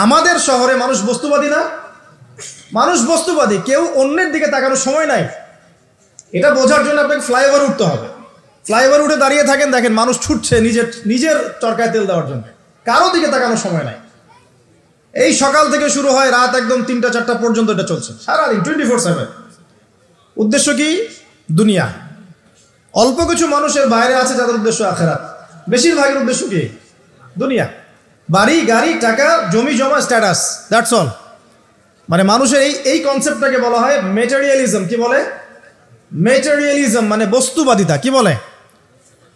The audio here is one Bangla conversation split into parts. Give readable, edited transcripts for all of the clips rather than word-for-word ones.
আমাদের শহরে মানুষ বস্তুবাদী না, মানুষ বস্তুবাদী, কেউ অন্যের দিকে তাকানোর সময় নাই। এটা বোঝার জন্য আপনাকে ফ্লাইওভার উঠতে হবে। ফ্লাইওভার উঠে দাঁড়িয়ে থাকেন, দেখেন মানুষ ছুটছে নিজের চরকায় তেল দেওয়ার জন্য, কারো দিকে তাকানোর সময় নাই। এই সকাল থেকে শুরু হয়, রাত একদম 3টা-4টা পর্যন্ত এটা চলছে, সারাদিন 24/7। উদ্দেশ্য কি? দুনিয়া। অল্প কিছু মানুষের বাইরে আছে যাদের উদ্দেশ্য আখেরাত, বেশিরভাগের উদ্দেশ্য কি? দুনিয়া, বাড়ি গাড়ি, টাকা, জমি জমা, স্ট্যাটাস, দ্যাটস অল। মানে মানুষের এই কনসেপ্টটাকে বলা হয় মেটেরিয়ালিজম। কি বলে? মেটেরিয়ালিজম মানে বস্তুবাদিতা। কি বলে?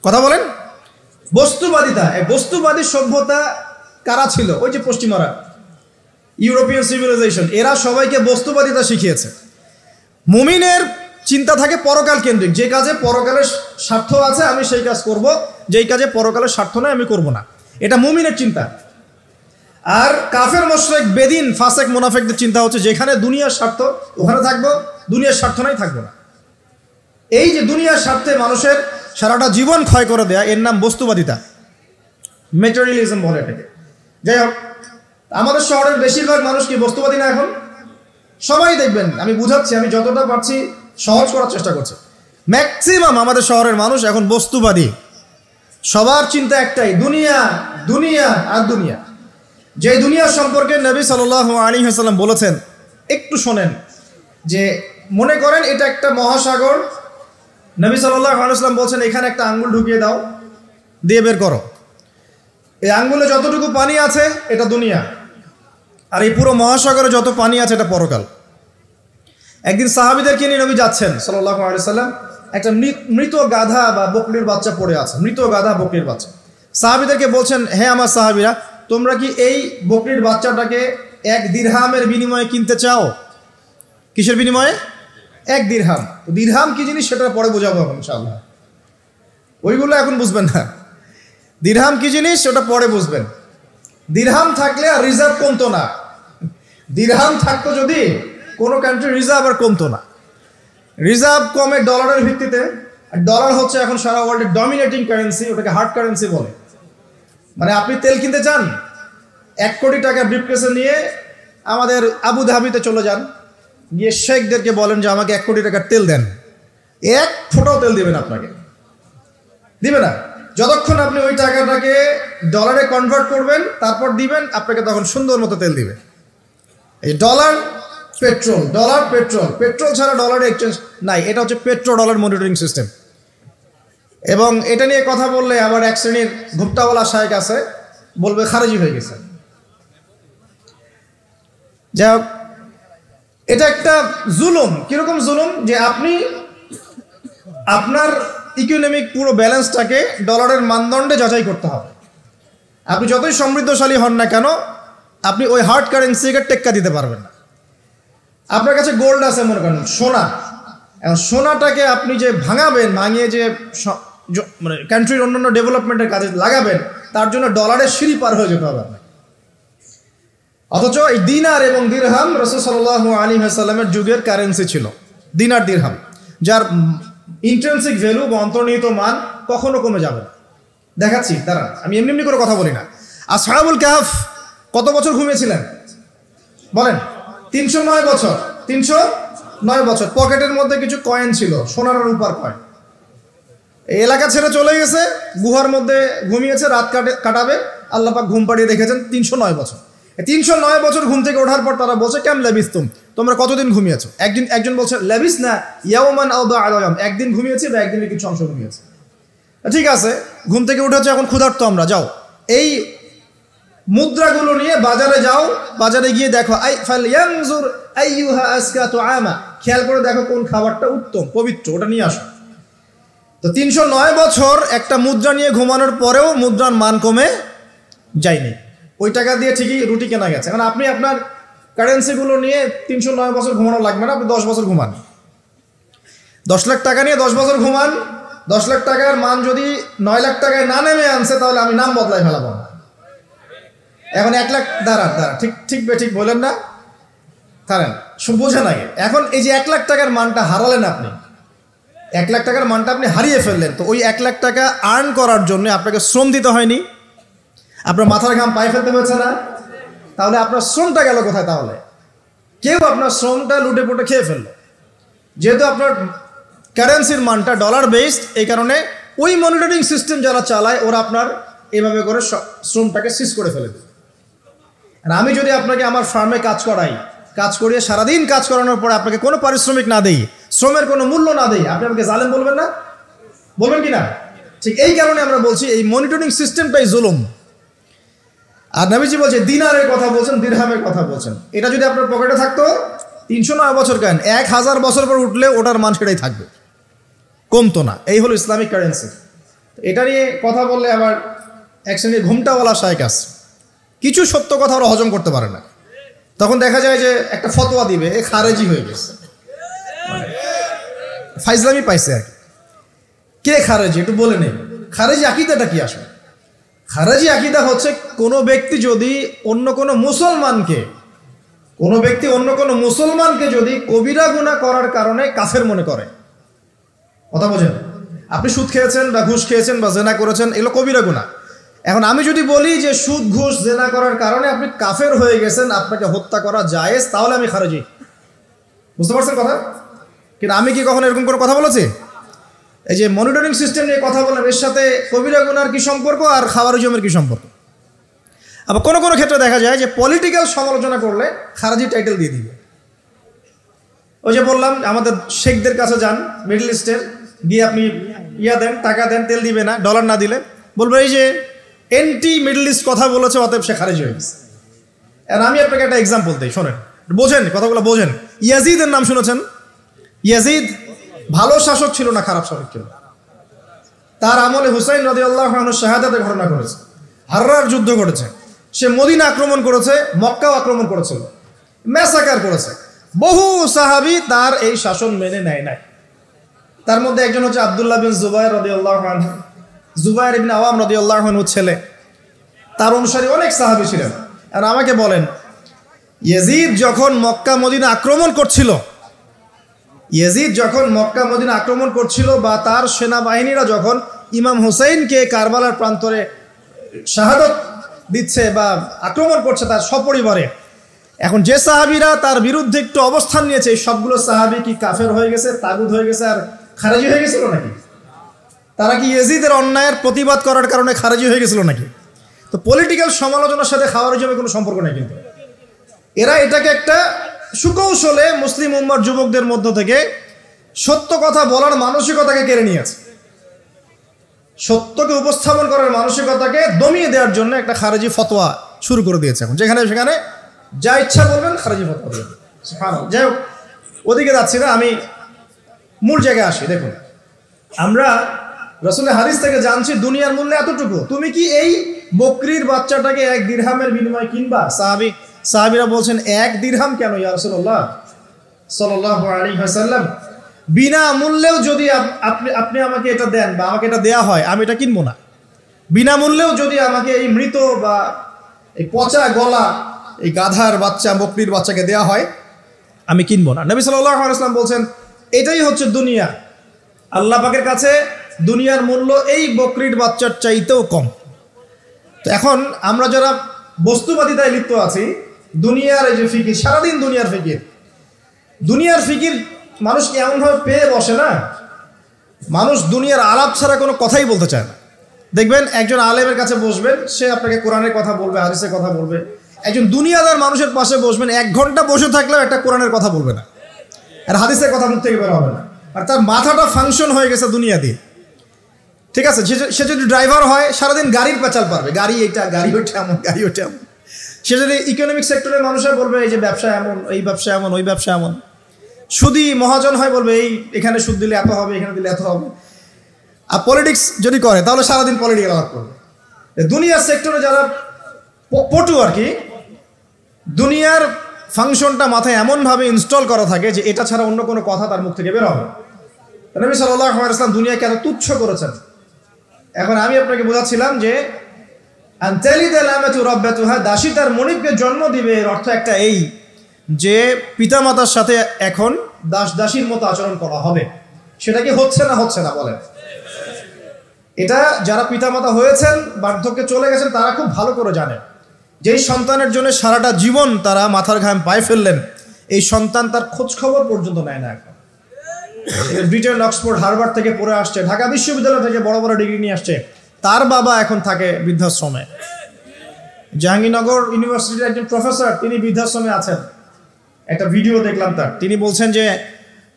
কথা বলেন। বস্তুবাদিতা। এই বস্তুবাদী সভ্যতা কারা ছিল? ওই যে পশ্চিমারা, ইউরোপিয়ান সিভিলাইজেশন, এরা সবাইকে বস্তুবাদিতা শিখিয়েছে। মুমিনের চিন্তা থাকে পরকাল কেন্দ্রিক, যে কাজে পরকালের স্বার্থ আছে আমি সেই কাজ করব, যেই কাজে পরকালের স্বার্থ নয় আমি করব না। এটা মুমিনের চিন্তা। আর কাফের মুশরিক বেদিন ফাসেক মুনাফিকদের চিন্তা হচ্ছে যেখানে দুনিয়ার স্বার্থ ওখানে থাকবো, দুনিয়ার স্বার্থ নাই থাকবো না। এই যে দুনিয়ার স্বার্থে মানুষের সারাটা জীবন ক্ষয় করে দেয়া, এর নাম বস্তুবাদিতা, মেটেরিয়ালিজম বলে এটাকে। যাই হোক, আমাদের শহরের বেশিরভাগ মানুষ কি বস্তুবাদী না? এখন সবাই দেখবেন, আমি বুঝাচ্ছি, আমি যতটা পারছি সহজ করার চেষ্টা করছি। ম্যাক্সিমাম আমাদের শহরের মানুষ এখন বস্তুবাদী। সবার চিন্তা একটাই, দুনিয়া, দুনিয়া আর দুনিয়া। যে দুনিয়া সম্পর্কে নবী সাল্লাল্লাহু আলাইহি ওয়াসাল্লাম বলেছেন, একটু শোনেন। যে মনে করেন এটা একটা মহাসাগর, নবী সাল্লাল্লাহু আলাইহি ওয়াসাল্লাম বলছেন এখানে একটা আঙ্গুল ঢুকিয়ে দাও, দিয়ে বের করো। এই আঙ্গুলে যতটুকু পানি আছে এটা দুনিয়া, আর এই পুরো মহাসাগরে যত পানি আছে এটা পরকাল। একদিন সাহাবীদেরকে নিয়ে নবী যাচ্ছেন সাল্লাল্লাহু আলাইহি ওয়াসাল্লাম, একটা মৃত গাধা বা বকরির বাচ্চা পড়ে আছে, মৃত গাধা বকরির বাচ্চা। সাহাবীদেরকে বলছেন, হে আমার সাহাবীরা, তোমরা কি এই বকরির বাচ্চাটাকে 1 দিরহামের বিনিময়ে কিনতে চাও? কিসের বিনিময়ে? 1 দিরহাম। দিরহাম কি জিনিস সেটা পরে বোঝাবো ইনশাআল্লাহ, ওইগুলো এখন বুঝবেন না। দিরহাম কি জিনিস সেটা পরে বুঝবেন। দিরহাম থাকলে আর রিজার্ভ কমতো না। দিরহাম থাকতো যদি কোনো কান্ট্রি, রিজার্ভ আর কমতো না। রিজার্ভ কমে ডলারের ভিত্তিতে, আর ডলার হচ্ছে এখন সারা ওয়ার্ল্ডের ডমিনেটিং কারেন্সি, ওটাকে হার্ড কারেন্সি বলে। মানে আপনি তেল কিনতে চান, 1 কোটি টাকা ব্রিফকেসে নিয়ে আমাদের আবু ধাবিতে চলে যান, গিয়ে শেখদেরকে বলেন যে আমাকে 1 কোটি টাকার তেল দেন, 1 ফোঁটাও তেল দিবেন আপনাকে, দিবে না। যতক্ষণ আপনি ওই টাকাটাকে ডলারে কনভার্ট করবেন তারপর দিবেন, আপনাকে তখন সুন্দর মতো তেল দিবে। এই dollar petrol, dollar petrol, petrol ছাড়া ডলারের এক্সচেঞ্জ নাই। এটা হচ্ছে পেট্রো ডলার মনিটরিং সিস্টেম। এবং এটা নিয়ে কথা বললে আবার এক শ্রেণীর ভুট্টাওয়ালা শায়েখ আছে, বলবে খারেজি হয়ে গেছে। যাই হোক, এটা একটা জুলুম। কিরকম জুলুম? যে আপনি আপনার ইকোনমিক পুরো ব্যালেন্সটাকে ডলারের মানদণ্ডে যাচাই করতে হবে। আপনি যতই সমৃদ্ধশালী হন না কেন, আপনি ওই হার্ড কারেন্সিকে টেক্কা দিতে পারবেন না। আপনার কাছে গোল্ড আছে, মনে করেন সোনা, এখন সোনাটাকে আপনি যে ভাঙাবেন, ভাঙিয়ে যে মানে কান্ট্রির অন্যান্য ডেভেলপমেন্টের কাজে লাগাবেন, তার জন্য ডলারের সিঁড়ি পার হয়ে যেতে হবে আপনাকে। অথচ এই দিনার এবং দিরহাম রাসূল সাল্লাল্লাহু আলাইহি ওয়াসাল্লামের যুগের কারেন্সি ছিল, দিনার দিরহাম, যার ইন্ট্রিনসিক ভ্যালু বা অন্তর্নিহিত মান কখনো কমে যাবে না। দেখাচ্ছি, দাঁড়ান, আমি এমনি করে কথা বলি না। আসহাবুল কাহফ কত বছর ঘুমিয়েছিলেন বলেন? 309 বছর। 309 বছর। পকেটের মধ্যে কিছু কয়েন ছিল, সোনার আর রূপার কয়েন। এই এলাকা ছেড়ে চলে গেছে, গুহার মধ্যে ঘুমিয়েছে, রাত কাটাবে। আল্লাহ পাক ঘুম পাড়িয়ে রেখেছেন 309 বছর। 309 বছর ঘুম থেকে ওঠার পর তারা বলছে, কেম লাবিস্তুম, তোমরা কতদিন ঘুমিয়েছো? একজন বলছে লাবিস না ইয়াওমান আও বা'দা ইয়াওম, একদিন ঘুমিয়েছি বা একদিনের কিছু অংশ ঘুমিয়েছে। ঠিক আছে, ঘুম থেকে উঠেছে, এখন ক্ষুধার্ত আমরা, যাও এই মুদ্রাগুলো নিয়ে বাজারে যাও, বাজারে গিয়ে দেখো ফালয়ানজুর আইয়ুহা আজকা তুআমা, খেয়াল করে দেখো কোন খাবারটা উত্তম পবিত্র, ওটা নিয়ে আসো। তো 309 বছর একটা মুদ্রা নিয়ে ঘুমানোর পরেও মুদ্রার মান কমে যায়নি। ওই টাকা দিয়ে ঠিকই রুটি কেনা গেছে। মানে আপনি আপনার কারেন্সিগুলো নিয়ে 309 বছর ঘুমানো লাগবে না, আপনি 10 বছর ঘুমান। 10 লাখ টাকা নিয়ে 10 বছর ঘুমান। 10 লাখ টাকার মান যদি 9 লাখ টাকায় না নেমে আনছে, তাহলে আমি নাম বদলাই ফেলাবো না। এখন 1 লাখ, দাঁড়ান, ঠিক বলেন না, দাঁড়ান, বোঝেন আগে। এখন এই যে 1 লাখ টাকার মানটা হারালেন আপনি, 1 লাখ টাকার মানটা আপনি হারিয়ে ফেললেন, তো ওই 1 লাখ টাকা আর্ন করার জন্য আপনাকে শ্রম দিতে হয়নি, আপনার মাথার ঘাম পায়ে ফেলতে হয়েছে না? তাহলে আপনার শ্রমটা গেল কোথায়? তাহলে কেউ আপনার শ্রমটা লুটে পুটে খেয়ে ফেললো। যেহেতু আপনার কারেন্সির মানটা ডলার বেসড, এই কারণে ওই মনিটরিং সিস্টেম যারা চালায় ওরা আপনার এভাবে করে শ্রমটাকে সিজ করে ফেলে দেবে। আর আমি যদি আপনাকে আমার ফার্মে কাজ করাই, কাজ করিয়ে সারাদিন কাজ করানোর পরে আপনাকে কোনো পারিশ্রমিক না দেই, শ্রমের কোনো মূল্য না দেই, আপনি আমাকে জালেম বলবেন না? বলবেন কি না? ঠিক এই কারণে আমরা বলছি এই মনিটরিং সিস্টেমটাই জুলুম। আর নবীজি বলছে দিনারের কথা বলছেন, দিরহামের কথা বলছেন। এটা যদি আপনার পকেটে থাকতো 309 বছর কেন 1000 বছর পর উঠলে ওটার মান সেটাই থাকবে, কমতো না। এই হলো ইসলামিক কারেন্সি। এটা নিয়ে কথা বললে আবার এক শ্রেণীর ঘুমটাওয়ালা শায়েখ আছে, কিছু সত্য কথা ওরা হজম করতে পারে না। তখন দেখা যায় যে একটা ফতোয়া দিবে, এ খারেজি হয়ে গেছে, ফাইজলামি পাইছে আর কি। কে খারেজি একটু বলে নেই। খারেজি আকিদাটা কি আসলে? খারেজি আকিদা হচ্ছে কোনো ব্যক্তি যদি অন্য কোনো মুসলমানকে যদি কবিরা গুনাহ করার কারণে কাফের মনে করে। কথা বোঝেন? আপনি সুদ খেয়েছেন বা ঘুষ খেয়েছেন বা জেনা করেছেন, এগুলো কবিরা গুনাহ। এখন আমি যদি বলি যে সুদ ঘুষ জেনা করার কারণে আপনি কাফের হয়ে গেছেন, আপনাকে হত্যা করা জায়েজ, তাহলে আমি খারেজি। বুঝতে পারছেন কথা? কিন্তু আমি কি কখনো এরকম কোনো কথা বলেছি? এই যে মনিটরিং সিস্টেম নিয়ে কথা বললাম, এর সাথে কবিরা গুনার কি সম্পর্ক আর খাওয়ারিজমের কি সম্পর্ক? আবার কোনো কোনো ক্ষেত্রে দেখা যায় যে পলিটিক্যাল সমালোচনা করলে খারাজি টাইটেল দিয়ে দিবে। ওই যে বললাম আমাদের শেখদের কাছে যান, মিডল ইস্টের, গিয়ে আপনি দেন, টাকা দেন, তেল দিবে না, ডলার না দিলে বলবে এই যে এন্টি মিডল ইস্ট কথা বলেছে, অতএব সে খারিজ হয়ে গেছে। আর আমি আপনাকে একটা এক্সাম্পল দিই, শোনেন, বোঝেন কথাগুলো, বোঝেন। ইয়াজিদের নাম শুনেছেন? ইয়াজিদ ভালো শাসক ছিল না খারাপ শাসক ছিল? তার আমলে হুসাইন রাদিয়াল্লাহু আনহু শাহাদাতের ঘটনা ঘটেছে, হাররার যুদ্ধ ঘটেছে, সে মদিনা আক্রমণ করেছে, মক্কাও আক্রমণ করেছিল, ম্যাসাকার করেছে। বহু সাহাবী তার এই শাসন মেনে নেয় নাই। তার মধ্যে একজন হচ্ছে আব্দুল্লাহ বিন জুবায়ের রাদিয়াল্লাহু আনহু, জুবায়ের ইবনে আওয়াম রাদিয়াল্লাহু আনহুর ছেলে। তার অনুসারী অনেক সাহাবী ছিলেন। আর আমাকে বলেন, ইয়াজিদ যখন মক্কা মদিনা আক্রমণ করছিল, বা তার সেনাবাহিনীরা যখন ইমাম হুসাইনকে কারবালার প্রান্তরে শাহাদত দিচ্ছে বা আক্রমণ করছে তার সপরিবারে, এখন যে সাহাবীরা তার বিরুদ্ধে একটু অবস্থান নিয়েছে, এই সবগুলো সাহাবী কি কাফের হয়ে গেছে, তাগুত হয়ে গেছে, আর খারেজি হয়ে গেছিল নাকি? তারা কি ইয়াজিদের অন্যায়ের প্রতিবাদ করার কারণে খারেজি হয়ে গেছিল নাকি? তো পলিটিক্যাল সমালোচনার সাথে খাওয়ারিজমের কোনো সম্পর্ক নেই। কিন্তু এরা এটাকে একটা সুকৌশলে মুসলিম উম্মার যুবকদের মধ্য থেকে সত্য কথা বলার মানসিকতাকে কেড়ে নিয়েছে, সত্যকে উপস্থাপন করার মানসিকতাকে দমিয়ে দেওয়ার জন্য একটা খারেজি ফতোয়া শুরু করে দিয়েছে। এখন যেখানে সেখানে যা ইচ্ছা বলবেন, খারেজি ফতোয়া দেবেন। যাই হোক, ওদিকে যাচ্ছি না, আমি মূল জায়গায় আসি। দেখুন, আমরা রাসূলের হাদিস থেকে জানছি দুনিয়ার মূল্য এতটুকু। তুমি কি এই বকরির বাচ্চাটাকে 1 দিরহামের বিনিময়ে কিনবা? সাহাবীরা বলছেন 1 দিরহাম কেন ইয়া রাসূলুল্লাহ সাল্লাল্লাহু আলাইহি ওয়াসাল্লাম, বিনা মূল্যেও যদি আপনি আমাকে এটা দেন বা আমাকে এটা দেয়া হয়, আমি এটা কিনবো না। বিনামূল্যেও যদি আমাকে এই মৃত বা এই পচা গলা এই গাধার বাচ্চা, বকরির বাচ্চাকে দেয়া হয়, আমি কিনবো না। নবী সাল্লাল্লাহু আলাইহি ওয়াসাল্লাম বলছেন এটাই হচ্ছে দুনিয়া। আল্লাহ পাকের কাছে দুনিয়ার মূল্য এই বকরির বাচ্চার চাইতেও কম। তো এখন আমরা যারা বস্তুবাদিতায় লিপ্ত আছি, দুনিয়ার এই যে ফিকির, সারাদিন দুনিয়ার ফিকির মানুষকে এমনভাবে পেয়ে বসে না, মানুষ দুনিয়ার আলাপ ছাড়া কোনো কথাই বলতে চায় না। দেখবেন একজন আলেমের কাছে বসবেন, সে আপনাকে কোরআনের কথা বলবে, হাদিসের কথা বলবে। একজন দুনিয়াদার মানুষের পাশে বসবেন, 1 ঘন্টা বসে থাকলেও একটা কোরআনের কথা বলবে না, আর হাদিসের কথা মুখ থেকে বের হবে না। আর তার মাথাটা ফাংশন হয়ে গেছে দুনিয়া দিয়ে। ঠিক আছে, সে যদি ড্রাইভার হয়, সারাদিন গাড়ির পেঁচাল পারবে, গাড়ি এইটা, গাড়ি ওইটা এমন, গাড়ি ওইটা এমন। সে যদি ইকোনমিক সেক্টরের মানুষের বলবে এই যে ব্যবসা এমন, এই ব্যবসা এমন, ওই ব্যবসা এমন। সুদী মহাজন হয়, বলবে এই এখানে সুদ দিলে এত হবে, এখানে দিলে এত হবে। আর পলিটিক্স যদি করে, তাহলে সারাদিন পলিটিক্যাল আলাপ করবে। দুনিয়ার সেক্টরে যারা পটু আর কি, দুনিয়ার ফাংশনটা মাথায় এমনভাবে ইনস্টল করা থাকে যে এটা ছাড়া অন্য কোনো কথা তার মুখ থেকে বের হবে। নবী সাল্লাল্লাহু আলাইহি ওয়াসাল্লাম দুনিয়াকে এত তুচ্ছ করেছেন। এখন আমি আপনাকে বোঝাচ্ছিলাম যে দাসী তার মনিবকে জন্ম দিবে, এর অর্থ একটা এই যে পিতামাতার সাথে এখন দাসীর মতো আচরণ করা হবে। সেটা কি হচ্ছে না বলেন? এটা যারা পিতামাতা হয়েছেন, বার্ধক্যে চলে গেছেন, তারা খুব ভালো করে জানেন যেই সন্তানের জন্য সারাটা জীবন তারা মাথার ঘাম পায়ে ফেললেন, এই সন্তান তার খোঁজ খবর পর্যন্ত নেয় না। এখন ব্রিটেন, অক্সফোর্ড, হার্ভার্ড থেকে পড়ে আসছে, ঢাকা বিশ্ববিদ্যালয় থেকে বড় বড় ডিগ্রি নিয়ে আসছে, তার বাবা এখন থাকে বৃদ্ধাশ্রমে। জাহাঙ্গীরনগর ইউনিভার্সিটির একজন প্রফেসর, তিনি বৃদ্ধাশ্রমে আছেন। একটা ভিডিও দেখলাম তার, তিনি বলছেন যে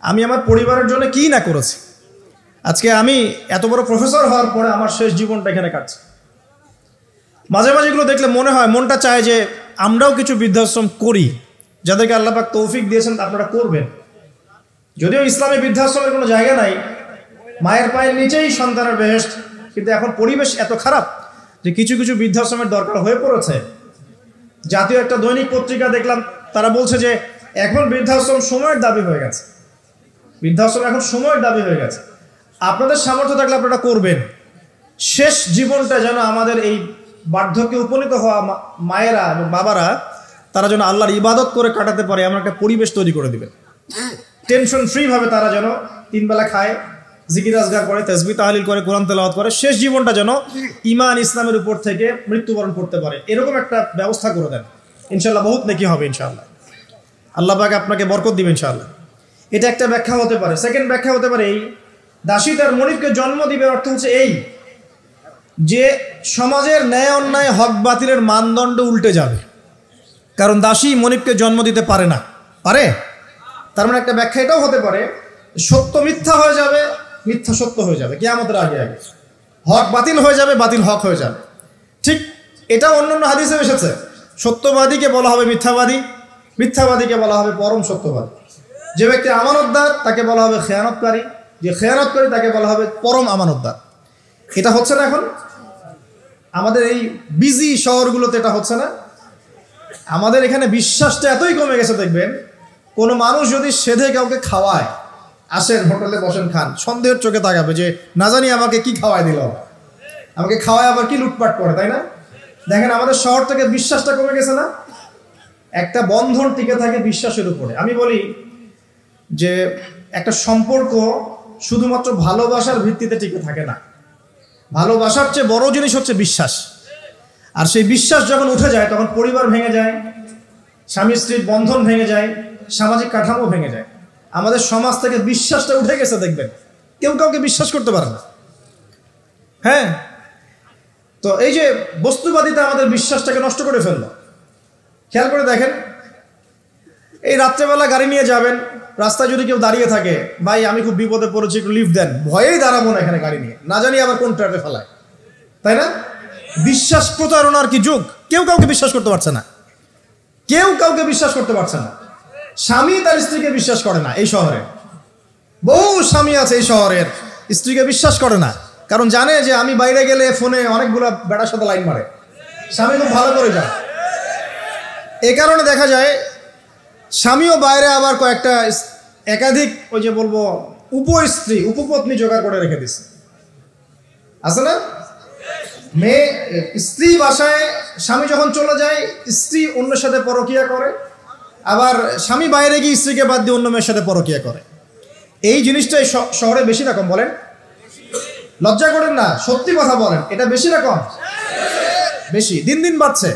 আমি আমার পরিবারের জন্য কি না করেছি, আজকে আমি এত বড় প্রফেসর হওয়ার পরে আমার শেষ জীবনটা এখানে কাটছে। মাঝে মাঝে এগুলো দেখলে মনে হয়, মনটা চায় যে আমরাও কিছু বৃদ্ধাশ্রম করি, যাদেরকে আল্লাহ পাক তৌফিক দিয়েছেন আপনারা করবেন। যদিও ইসলামে বৃদ্ধাশ্রমের কোনো জায়গা নাই, মায়ের পায়ের নিচেই সন্তানের বেহেশত, কিন্তু এখন পরিবেশ এত খারাপ যে কিছু কিছু বৃদ্ধাশ্রমের দরকার হয়ে পড়েছে। জাতীয় একটা দৈনিক পত্রিকা দেখলাম, তারা বলছে যে এখন বৃদ্ধাশ্রম সময়ের দাবি হয়ে গেছে, বৃদ্ধাশ্রম এখন সময়ের দাবি হয়ে গেছে। আপনাদের সামর্থ্য থাকলে আপনারা করবেন। শেষ জীবনটা যেন আমাদের এই বার্ধক্যে উপনীত হওয়া মায়েরা এবং বাবারা তারা যেন আল্লাহর ইবাদত করে কাটাতে পারে, এমন একটা পরিবেশ তৈরি করে দিবেন। টেনশন ফ্রি ভাবে তারা যেন 3 বেলা খায়, জিকির আজগার করে, তাসবিহ তাহলিল করে, কোরআন তেলাওয়াত করে, শেষ জীবনটা যেন ঈমান ইসলামের উপর থেকে মৃত্যুবরণ করতে পারে, এরকম একটা ব্যবস্থা করে দেন। ইনশাআল্লাহ বহুত নেকি হবে ইনশাআল্লাহ, আল্লাহ পাক আপনাকে বরকত দিবেন ইনশাআল্লাহ। এটা একটা ব্যাখ্যা হতে পারে। সেকেন্ড ব্যাখ্যা হতে পারে এই, দাসী তার মনিবকে জন্ম দিবে অর্থ হচ্ছে এই যে সমাজের ন্যায় অন্যায়, হক বাতিলের মানদণ্ড উল্টে যাবে, কারণ দাসী মনিবকে জন্ম দিতে পারে না। পারে? তার মানে একটা ব্যাখ্যা এটাও হতে পারে, সত্য মিথ্যা হয়ে যাবে, মিথ্যা সত্য হয়ে যাবে কিয়ামতের আগে আগে, হক বাতিল হয়ে যাবে, বাতিল হক হয়ে যাবে। ঠিক এটা অন্যান্য হাদিসে এসেছে, সত্যবাদীকে বলা হবে মিথ্যাবাদী, মিথ্যাবাদীকে বলা হবে পরম সত্যবাদী। যে ব্যক্তি আমানতদার তাকে বলা হবে খেয়ানতকারী, যে খেয়ানতকারী তাকে বলা হবে পরম আমানতদার। এটা হচ্ছে না এখন আমাদের এই বিজি শহরগুলোতে, এটা হচ্ছে না। আমাদের এখানে বিশ্বাসটা এতই কমে গেছে, দেখবেন কোনো মানুষ যদি সেধে কাউকে খাওয়ায়, আসেন হোটেলে বসেন খান, সন্দেহের চোখে তাকাবে যে না জানি আমাকে কি খাওয়াই দিল, আমাকে খাওয়ায় আবার কি লুটপাট করে, তাই না? দেখেন আমাদের শহর থেকে বিশ্বাসটা কমে গেছে না। একটা বন্ধন টিকে থাকে বিশ্বাসের উপরে। আমি বলি যে একটা সম্পর্ক শুধুমাত্র ভালোবাসার ভিত্তিতে টিকে থাকে না, ভালোবাসার চেয়ে বড় জিনিস হচ্ছে বিশ্বাস। আর সেই বিশ্বাস যখন উঠে যায় তখন পরিবার ভেঙে যায়, স্বামী স্ত্রীর বন্ধন ভেঙে যায়, সামাজিক কাঠামো ভেঙে যায়। আমাদের সমাজ থেকে বিশ্বাসটা উঠে গেছে, দেখবেন কেউ কাউকে বিশ্বাস করতে পারে না। হ্যাঁ, তো এই যে বস্তুবাদিতা আমাদের বিশ্বাসটাকে নষ্ট করে ফেললো। খেয়াল করে দেখেন, এই রাত্রেবেলা গাড়ি নিয়ে যাবেন, রাস্তায় যদি কেউ দাঁড়িয়ে থাকে, ভাই আমি খুব বিপদে পড়েছি একটু লিফট দেন, ভয়েই দাঁড়াবো না এখানে গাড়ি নিয়ে, না জানি আবার কোন ট্র্যাপে ফেলায়, তাই না? বিশ্বাস প্রতারণার কি যুগ, কেউ কাউকে বিশ্বাস করতে পারছে না, কেউ কাউকে বিশ্বাস করতে পারছে না। স্বামী তার স্ত্রীকে বিশ্বাস করে না। এই শহরে বহু স্বামী আছে এই শহরের, স্ত্রীকে বিশ্বাস করে না, কারণ জানে যে আমি বাইরে গেলে ফোনে অনেকগুলো বেটার সাথে লাইন মারে, স্বামী খুব ভালো করে যায়। এই কারণে দেখা যায় স্বামীও বাইরে আবার কয়েকটা একাধিক ওই যে বলবো উপস্ত্রী, উপপত্নী জোগাড় করে রেখে দিচ্ছে, আছে না? মেয়ে স্ত্রী বাসায়, স্বামী যখন চলে যায় স্ত্রী অন্যের সাথে পরকিয়া করে, আবার স্বামী বাইরে গিয়ে স্ত্রীকে বাদ দিয়ে অন্য মেয়ের সাথে পরকিয়া করে। এই জিনিসটাই শহরে বেশি রকম। বলেন, লজ্জা করেন না, সত্যি কথা বলেন, এটা বেশি রকম, বেশি দিন দিন বাড়ছে।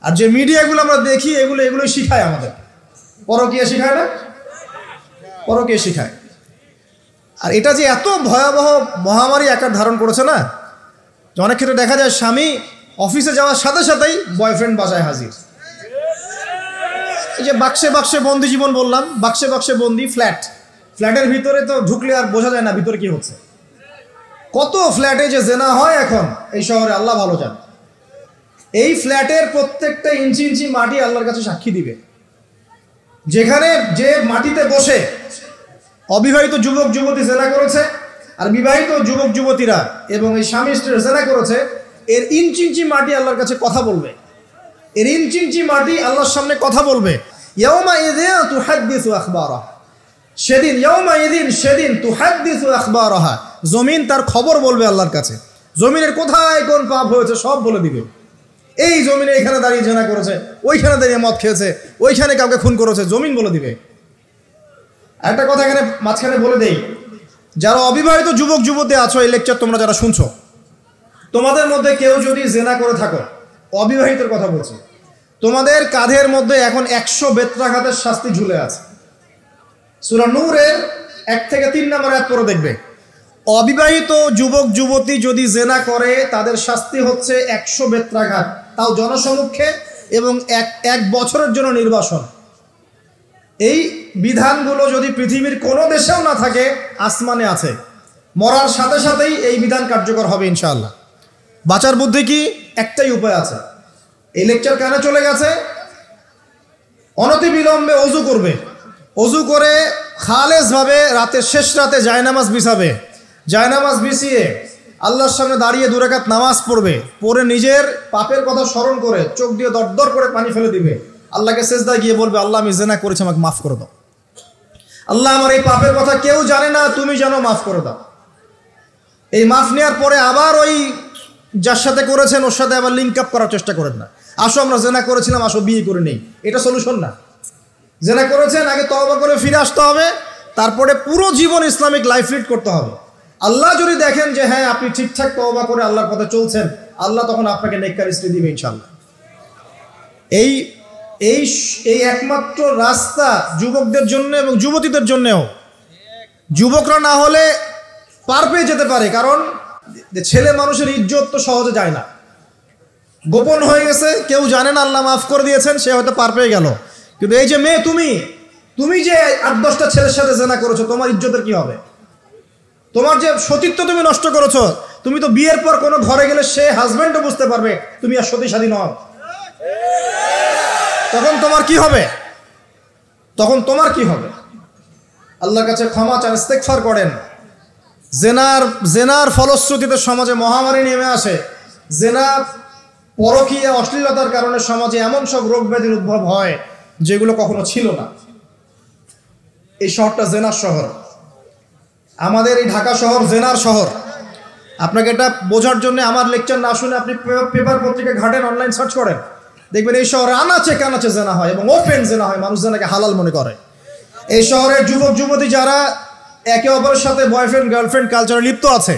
আর যে মিডিয়াগুলো আমরা দেখি এগুলোই শিখায় আমাদের, পরকিয়া শিখায় না, পরকিয়া শিখায়। আর এটা যে এত ভয়াবহ মহামারী আকার ধারণ করেছে না, অনেক ক্ষেত্রে দেখা যায় স্বামী অফিসে যাওয়ার সাথে সাথেই বয়ফ্রেন্ড বাসায় হাজির। এই যে বাক্সে বাক্সে বন্দি জীবন বললাম, বাক্সে বাক্সে বন্দি ফ্ল্যাটের ভিতরে তো ঢুকলে আর বোঝা যায় না ভিতরে কি হচ্ছে। কত ফ্ল্যাটে যে জেনা হয় এখন এই শহরে আল্লাহ ভালো জানে। এই ফ্ল্যাটের প্রত্যেকটা ইঞ্চি ইঞ্চি মাটি আল্লাহর কাছে সাক্ষী দিবে। যেখানে যে মাটিতে বসে অবিবাহিত যুবক যুবতী জেনা করেছে আর বিবাহিত যুবক যুবতীরা এবং এই স্বামী স্ত্রী জেনা করেছে, এর ইঞ্চি ইঞ্চি মাটি আল্লাহর কাছে কথা বলবে, এর ইঞ্চি ইঞ্চি মাটি আল্লাহর সামনে কথা বলবে। ইয়াউমা ইযিন তুহাদ্দিসু আখবারাহা, সেদিন ইয়াউমা ইযিন, সেদিন তুহাদ্দিসু আখবারাহা, জমিন তার খবর বলবে আল্লাহর কাছে। জমিনের কোথায় কোন পাপ হয়েছে সব বলে দিবে। এই জমিনে এখানে দাঁড়িয়ে জেনা করেছে, ওইখানে দাঁড়িয়ে মদ খেয়েছে, ওইখানে কাউকে খুন করেছে, জমিন বলে দিবে। একটা কথা এখানে মাঝখানে বলে দেই, যারা অবিবাহিত যুবক যুবতী আছো, এই লেকচার তোমরা যারা শুনছো, তোমাদের মধ্যে কেউ যদি জেনা করে থাকো, অবিবাহিতের কথা বলছি, তোমাদের কাঁধের মধ্যে এখন 100 বেত্রাঘাতের শাস্তি ঝুলে আছে। সূরা নূরের 1 থেকে 3 নম্বর আয়াত পড়ে দেখবে, অবিবাহিত যুবক যুবতী যদি জেনা করে তাদের শাস্তি হচ্ছে 100 বেত্রাঘাত, তাও জনসমক্ষে, এবং এক বছরের জন্য নির্বাসন। এই বিধানগুলো যদি পৃথিবীর কোনো দেশেও না থাকে, আসমানে আছে। মরার সাথে সাথেই এই বিধান কার্যকর হবে ইনশাআল্লাহ। বাঁচার বুদ্ধি কি? একটাই উপায় আছে। এই লেকচার কেন চলে গেছে? অনতিবিলম্বে অজু করবে, অজু করে খালেসভাবে রাতের শেষ রাতে জায়নামাজ বিছাবে, জায়নামাজ বিছিয়ে আল্লাহর সামনে দাঁড়িয়ে 2 রাকাত নামাজ পড়বে, পড়ে নিজের পাপের কথা স্মরণ করে চোখ দিয়ে দরদর করে পানি ফেলে দিবে, আল্লাহকে সেজদায় গিয়ে বলবে, আল্লাহ আমি জেনা করেছি, আমাকে মাফ করে দাও। আল্লাহ আমার এই পাপের কথা কেউ জানে না, তুমি জানো, মাফ করে দাও। এই মাফ নেওয়ার পরে আবার ওই যার সাথে করেছেন ওর সাথে আবার লিঙ্ক আপ করার চেষ্টা করেন না। আসো আমরা জেনা করেছিলাম, আসো বিয়ে করে নেই, এটা সলিউশন না। জেনা করেছেন, আগে তওবা করে ফিরে আসতে হবে, তারপরে পুরো জীবন ইসলামিক লাইফ লিড করতে হবে। আল্লাহ যদি দেখেন যে হ্যাঁ আপনি ঠিকঠাক তওবা করে আল্লাহর পথে চলছেন, আল্লাহ তখন আপনাকে নেককার স্ত্রী দিবে ইনশাআল্লাহ। এই এই এই একমাত্র রাস্তা যুবকদের জন্য এবং যুবতীদের জন্যও। যুবকরা না হলে পার পেয়ে যেতে পারে, কারণ ছেলে মানুষের ইজ্জত তো সহজে যায় না, গোপন হয়ে গেছে, কেউ জানে না, আল্লাহ মাফ করে দিয়েছেন, সে হয়তো পার পেয়ে গেল। কিন্তু এই যে মেয়ে, তুমি যে 8-10টা ছেলের সাথে জেনা করেছো, তোমার ইজ্জতের কি হবে? তোমার যে সতীত্ব তুমি নষ্ট করেছো, তুমি তো বিয়ের পর কোনো ঘরে গেলে সে হাজবেন্ডও বুঝতে পারবে তুমি আর সতী সাধী নও। তখন তোমার কি হবে? আল্লাহর কাছে ক্ষমা চান, ইস্তেগফার করেন। জেনার ফলশ্রুতিতে সমাজে মহামারী নেমে আসে। জেনা, পরকীয়া, অশ্লীলতার কারণে সমাজে এমন সব রোগ ব্যাধির উদ্ভব হয় যেগুলো কখনো ছিল না। এই শহরটা জেনার শহর, আমাদের এই ঢাকা শহর জেনার শহর। আপনাকে এটা বোঝার জন্য আমার লেকচার না শুনে আপনি পেপার পত্রিকা ঘাটেন, অনলাইন সার্চ করেন, দেখবেন এই শহরে আনাচে কানাচে জেনা হয় এবং ওপেন জেনা হয়, মানুষ জেনাকে হালাল মনে করে। এই শহরের যুবক যুবতী যারা একে অপরের সাথে বয়ফ্রেন্ড গার্লফ্রেন্ড কালচারে লিপ্ত আছে,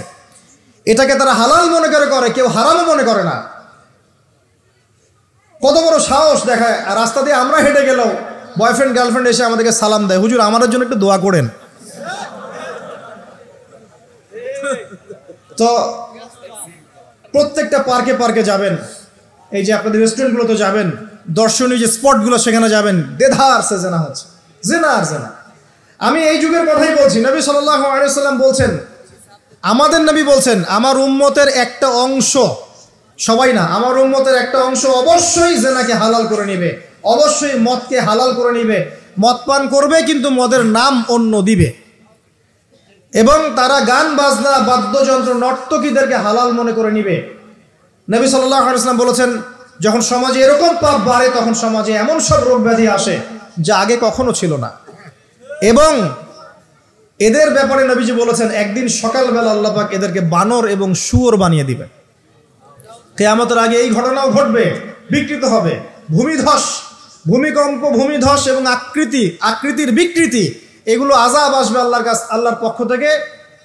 এটাকে তারা হালাল মনে করে, কেউ হারামও মনে করে না। কত বড় সাহস দেখায়! আর রাস্তা দিয়ে আমরা হেঁটে গেলেও বয়ফ্রেন্ড গার্লফ্রেন্ড এসে আমাদেরকে সালাম দেয়, হুজুর আমাদের জন্য একটু দোয়া করেন। তো প্রত্যেকটা পার্কে যাবেন, এই যে আপনাদের রেস্টুরেন্টগুলোতে যাবেন, দর্শনীয় যে স্পটগুলো সেখানে যাবেন, দেধার সে জেনা হচ্ছে, জেনা আর জেনা। আমি এই যুগের কথাই বলছি। নবী সাল্লাল্লাহু আলাইহি ওয়াসাল্লাম বলছেন, আমাদের নবী বলছেন, আমার উম্মতের একটা অংশ, সবাই না, আমার উম্মতের একটা অংশ অবশ্যই জেনাকে হালাল করে নেবে, অবশ্যই মদকে হালাল করে নেবে, মদ পান করবে কিন্তু মদের নাম অন্য দিবে, এবং তারা গান বাজনা বাদ্যযন্ত্র নর্তকীদেরকে হালাল মনে করে নিবে। নবী সাল্লাল্লাহু আলাইহি ওয়াসাল্লাম বলেছেন, যখন সমাজে এরকম পাপ বাড়ে তখন সমাজে এমন সব রোগ ব্যাধি আসে যা আগে কখনো ছিল না। এবং এদের ব্যাপারে নবীজি বলেছেন, একদিন সকালবেলা আল্লাহ পাক এদেরকে বানর এবং শুয়োর বানিয়ে দিবেন। কিয়ামতের আগে এই ঘটনাও ঘটবে, বিকৃত হবে, ভূমিধস, ভূমিকম্প, ভূমিধস এবং আকৃতির বিকৃতি, এগুলো আযাব আসবে আল্লাহর পক্ষ থেকে,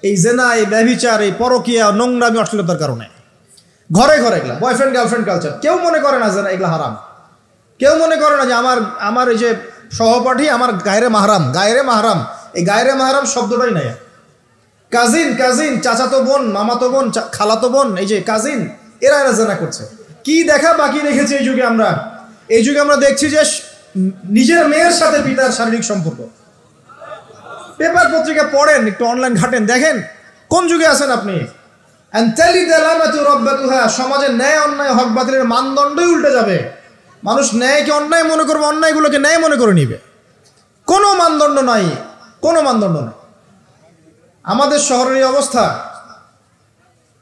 এই জেনা, এই ব্যভিচার, এই পরকীয়া, নোংরামি, অশ্লীলতার কারণে। ঘরে ঘরে এগুলা বয়ফ্রেন্ড গার্লফ্রেন্ড কালচার, কেউ মনে করে না জেনা এগুলা হারাম, কেউ মনে করে না যে আমার এই যে সহপাঠী আমার গায়রে মাহরাম, এই গায়রে মাহরাম শব্দটাই নাই। কাজিন, চাচাতো বোন, মামাতো বোন, খালাতো বোন, এই যে কাজিন, এরা জেনা করছে। কি দেখা বাকি রেখেছে এই যুগে আমরা দেখছি যে নিজের মেয়ের সাথে পিতার শারীরিক সম্পর্ক। পেপার পত্রিকা পড়েন, একটু অনলাইন ঘাটেন, দেখেন কোন যুগে আছেন আপনি। সমাজের ন্যায় অন্যায় হক বাতিলের মানদণ্ডই উল্টে যাবে। মানুষ ন্যায়কে অন্যায় মনে করবে, অন্যায়গুলোকে ন্যায় মনে করে নিবে। কোনো মানদণ্ড নাই। আমাদের শহরের এই অবস্থা,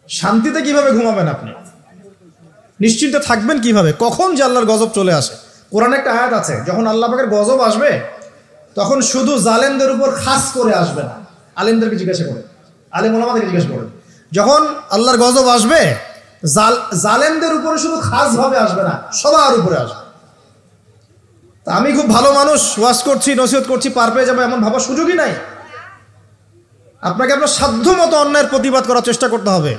শান্তিতে কিভাবে ঘুমাবেন আপনি? নিশ্চিন্তে থাকবেন কিভাবে? কখন যে আল্লাহর গজব চলে আসে। কোরআনে একটা আয়াত আছে, যখন আল্লাহ পাকের গজব আসবে তখন শুধু জালেমদের উপর খাস করে আসবে না। আলেমদেরকে জিজ্ঞাসা করেন, আলেম ওলামাদেরকে জিজ্ঞাসা করেন, যখন আল্লাহর গজব আসবে জালেমদের উপরে শুধু খাস ভাবে আসবে না, সবার উপরে আসবে। তা আমি খুব ভালো মানুষ, ওয়াজ করছি, নসিহত করছি, পার পেয়ে যাবে এমন ভাবার সুযোগই নাই। আপনাকে আপনার সাধ্য মতো অন্যায়ের প্রতিবাদ করার চেষ্টা করতে হবে।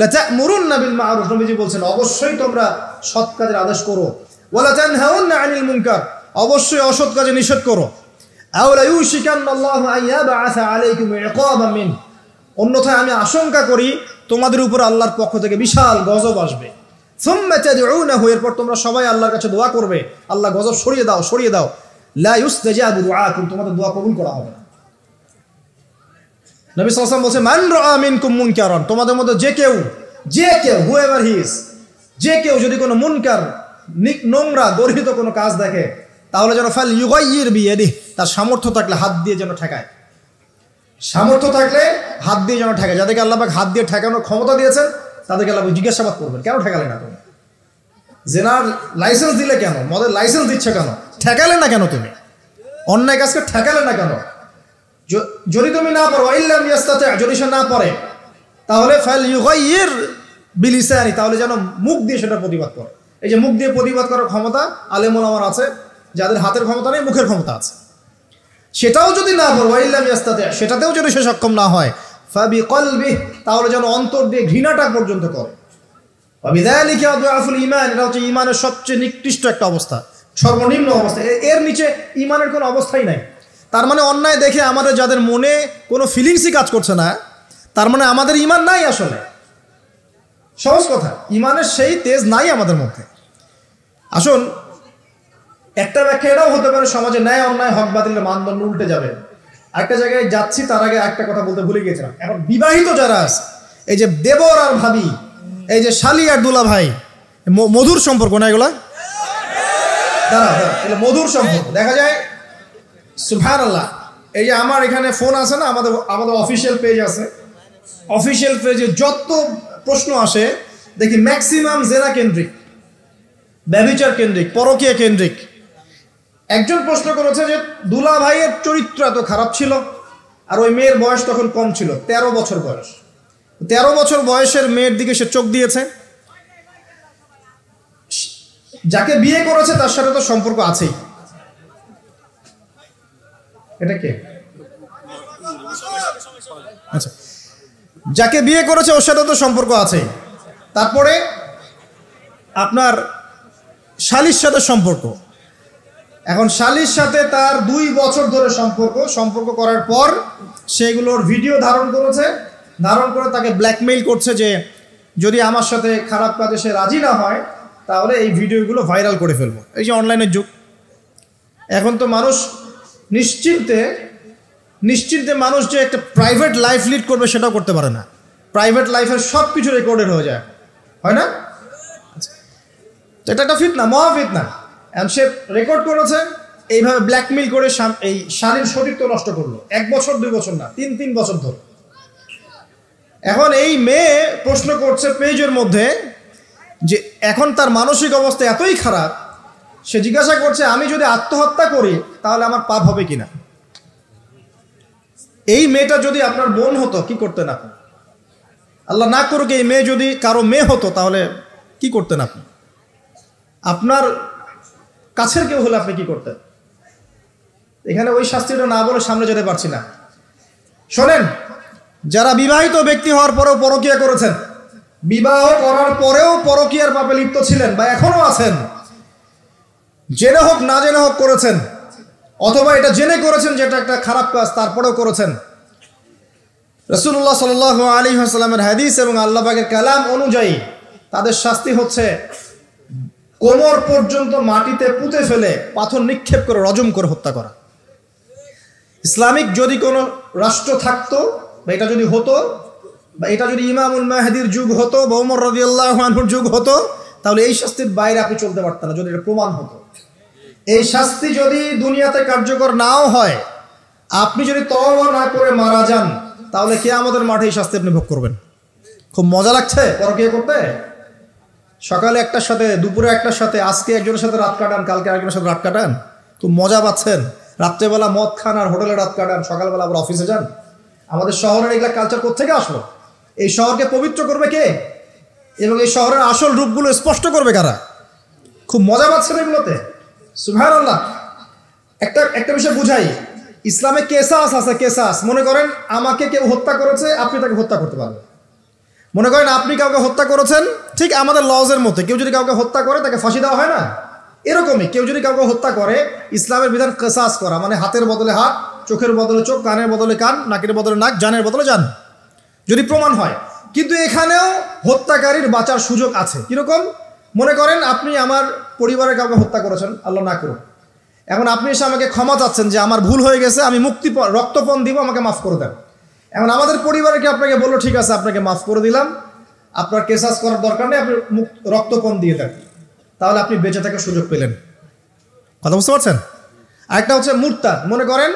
লাতা'মুরুন্না বিল মা'রুফ, নবীজি বলছেন অবশ্যই তোমরা সৎ কাজের আদেশ করো। ওয়ালা তানহাউনা আনিল মুনকার, অবশ্যই অসৎ কাজে নিষেধ করো। আও লা ইউশিকান্নাল্লাহু আন ইয়াবআসা আলাইকুম ইকাবাম মিন, অন্যথায় আমি আশঙ্কা করি তোমাদের উপর আল্লাহর পক্ষ থেকে বিশাল গজব আসবে। সুম্মা তাদউনাহু, এরপর তোমরা সবাই আল্লাহর কাছে দোয়া করবে, আল্লাহ গজব সরিয়ে দাও সরিয়ে দাও। লা ইউস্তাজাবু দুআকুম, তোমাদের দোয়া কবুল করা হবে না। নবী সাল্লাল্লাহু আলাইহি ওয়াসাল্লাম বলেছে, মান রাআ মিনকুম মুনকারান, তোমাদের মধ্যে যে কেউ হুএভার হি ইজ, যে কেউ যদি কোনো মুনকার, নোংরা গর্হিত কোনো কাজ দেখে, তাহলে যেন ফাল ইউগাইয়ির বিয়াদিহি, তার সামর্থ্য থাকলে হাত দিয়ে যেন ঠেকায়, সামর্থ্য থাকলে হাত দিয়ে যেন ঠেকায়। যাদেরকে আল্লাহ পাক হাত দিয়ে ঠেকানোর ক্ষমতা দিয়েছেন তাদেরকে আল্লাহ জিজ্ঞাসাবাদ করবেন, কেন ঠেকালে না তুমি? জেনার লাইসেন্স দিলে কেন? মদের লাইসেন্স দিচ্ছে কেন? ঠেকালে না কেন তুমি? অন্যায় কাজকে ঠেকালে না কেন? যদি তুমি না পারো, ইল্লাম ইয়াস্তাতি, যদি সে না পারে, তাহলে ফাল ইউগাইয়ির বিলিসানি, তাহলে যেন মুখ দিয়ে সেটা প্রতিবাদ করে। এই যে মুখ দিয়ে প্রতিবাদ করার ক্ষমতা আলেম ওলামার আছে, যাদের হাতের ক্ষমতা নেই মুখের ক্ষমতা আছে। সেটাও যদি না পারো, ইল্লাম ইয়াস্তাতি, সেটাতেও যদি সে সক্ষম না হয়, ফাবিকলবিহি, তাহলে যেন অন্তর দিয়ে ঘৃণাটা পর্যন্ত করে। ওয়াবিযালিকা আদআফুল ঈমান, এটা হচ্ছে ঈমানের সবচেয়ে নিকৃষ্ট একটা অবস্থা, সর্বনিম্ন অবস্থা। এর নিচে ঈমানের কোনো অবস্থাই নাই। তার মানে অন্যায় দেখে আমাদের যাদের মনে কোনো ফিলিংসই কাজ করছে না, তার মানে আমাদের ঈমান নাই আসলে। সহজ কথা, ঈমানের সেই তেজ নাই আমাদের মধ্যে। আসুন, একটা ব্যাখ্যা এটাও হতে পারে সমাজে ন্যায় অন্যায় হক বাতিলের মানদণ্ড উল্টে যাবে। একটা জায়গায় যাচ্ছি, তার আগে একটা কথা বলতে ভুলে গিয়েছিলাম। এখন বিবাহিত যারা আছে, এই যে দেবর আর ভাবি, এই যে শালি আর দুলা ভাই, মধুর সম্পর্ক না এগুলা? দাঁড়া, এগুলো মধুর সম্পর্ক। দেখা যায় সুবহানাল্লাহ, এই যে আমার এখানে ফোন আছে না, আমাদের অফিসিয়াল পেজ আছে, অফিসিয়াল পেজে যত প্রশ্ন আসে দেখি ম্যাক্সিমাম জেনা কেন্দ্রিক, ব্যভিচার কেন্দ্রিক, পরকীয়া কেন্দ্রিক। একজন প্রশ্ন করেছে যে দুলা ভাইয়ের চরিত্র এত খারাপ ছিল, আর ওই মেয়ের বয়স তখন কম ছিল, 13 বছর বয়স। 13 বছর বয়সের মেয়ের দিকে সে চোখ দিয়েছে। যাকে বিয়ে করেছে তার সাথে তো সম্পর্ক আছেই। এটা কে? আচ্ছা, যাকে বিয়ে করেছে ওর সাথে তো সম্পর্ক আছেই। তারপরে আপনার শালির সাথে সম্পর্ক। এখন শালির সাথে তার 2 বছর ধরে সম্পর্ক করার পর সেগুলোর ভিডিও ধারণ করেছে, ধারণ করে তাকে ব্ল্যাকমেইল করছে যে যদি আমার সাথে খারাপ কাজে সে রাজি না হয় তাহলে এই ভিডিওগুলো ভাইরাল করে ফেলবো। এই যে অনলাইনের যুগ, এখন তো মানুষ নিশ্চিন্তে মানুষ যে একটা প্রাইভেট লাইফ লিড করবে সেটাও করতে পারে না। প্রাইভেট লাইফের সব কিছু রেকর্ডেড হয়ে যায়, হয় না? এটা একটা ফিতনা, মহা ফিতনা। সে রেকর্ড করেছে, এইভাবে ব্ল্যাকমেইল করে এই শালীর সতীত্ব নষ্ট করলো। 1 বছর 2 বছর না, 3 বছর ধরে। এখন এই মেয়ে প্রশ্ন করছে পেজের মধ্যে যে এখন তার মানসিক অবস্থা এতই খারাপ, সে জিজ্ঞাসা করছে আমি যদি আত্মহত্যা করি তাহলে আমার পাপ হবে কিনা। এই মেয়েটা যদি আপনার বোন হতো কি করতেন আপনি? আল্লাহ না করুক, এই মেয়ে যদি কারো মেয়ে হতো তাহলে কি করতেন আপনি? আপনার কাছের কেউ হলে আপনি কি করতেন? এখানে ওই শাস্তিটা না বলে সামনে যেতে পারছি না। শোনেন, যারা বিবাহিত ব্যক্তি হওয়ার পরেও পরকীয়া করেছেন, বিবাহ করার পরেও পরকীয়ার পাপে লিপ্ত ছিলেন বা এখনো আছেন, জেনে হোক না জেনে হোক করেছেন, অথবা এটা জেনে করেছেন যেটা একটা খারাপ কাজ তারপরেও করেছেন, রাসূলুল্লাহ সাল্লাল্লাহু আলাইহি ওয়াসাল্লামের হাদিস এবং আল্লাহ পাকের কালাম অনুযায়ী তাদের শাস্তি হচ্ছে কোমর পর্যন্ত মাটিতে পুঁতে ফেলে পাথর নিক্ষেপ করে রজম করে হত্যা করা। ইসলামিক যদি কোনো রাষ্ট্র থাকতো বা এটা যদি হতো, বা এটা যদি ইমামুল মাহদির যুগ হতো বা ওমর রাদিয়াল্লাহু আনহুর যুগ হতো, তাহলে এই শাস্তির বাইরে আপনি চলতে পারতেন না যদি এটা প্রমাণ হতো। এই শাস্তি যদি দুনিয়াতে কার্যকর নাও হয়, আপনি যদি তওবা না করে মারা যান, তাহলে কিয়ামতের মাঠে এই শাস্তি আপনি ভোগ করবেন। খুব মজা লাগছে পরকীয়া করতে। সকালে একটার সাথে, দুপুরে একটার সাথে, আজকে একজনের সাথে রাত কাটান, কালকে আরেকজনের সাথে রাত কাটান, খুব মজা পাচ্ছেন। রাত্রেবেলা মদ খান আর হোটেলে রাত কাটান, সকালবেলা আবার অফিসে যান। আমাদের শহরের এগুলা কালচার কোত্থেকে আসলো? এই শহরকে পবিত্র করবে কে এবং এই শহরের আসল রূপগুলো স্পষ্ট করবে কারা? খুব মজা পাচ্ছেন এগুলোতে। সুবহানাল্লাহ। একটা বিষয় বুঝাই, ইসলামে কেসাস আছে, কেসাস। মনে করেন আমাকে কেউ হত্যা করেছে, আপনি তাকে হত্যা করতে পারবেন। মনে করেন আপনি কাউকে হত্যা করেছেন, ঠিক আমাদের লজের মধ্যে কেউ যদি কাউকে হত্যা করে তাকে ফাঁসি দেওয়া হয় না? এরকমই কেউ যদি কাউকে হত্যা করে, ইসলামের বিধান কিসাস করা, মানে হাতের বদলে হাত, চোখের বদলে চোখ, কানের বদলে কান, নাকের বদলে নাক, জানের বদলে জান, যদি প্রমাণ হয়। কিন্তু এখানেও হত্যাকারীর বাঁচার সুযোগ আছে। কিরকম? মনে করেন আপনি আমার পরিবারের কাউকে হত্যা করেছেন, আল্লাহ না করুন, এখন আপনি এসে আমাকে ক্ষমা চাচ্ছেন যে আমার ভুল হয়ে গেছে, আমি রক্তপণ দিব, আমাকে মাফ করে দেন। এখন আমাদের পরিবারে কি আপনাকে বললো ঠিক আছে আপনাকে মাফ করে দিলাম, আপনার কেসাস করার দরকার নেই, আপনি রক্তপণ দিয়ে দেন, তাহলে আপনি বেঁচে থাকার সুযোগ পেলেন। কথা বুঝতে পারছেন? আরেকটা হচ্ছে মুরতাদ। মনে করেন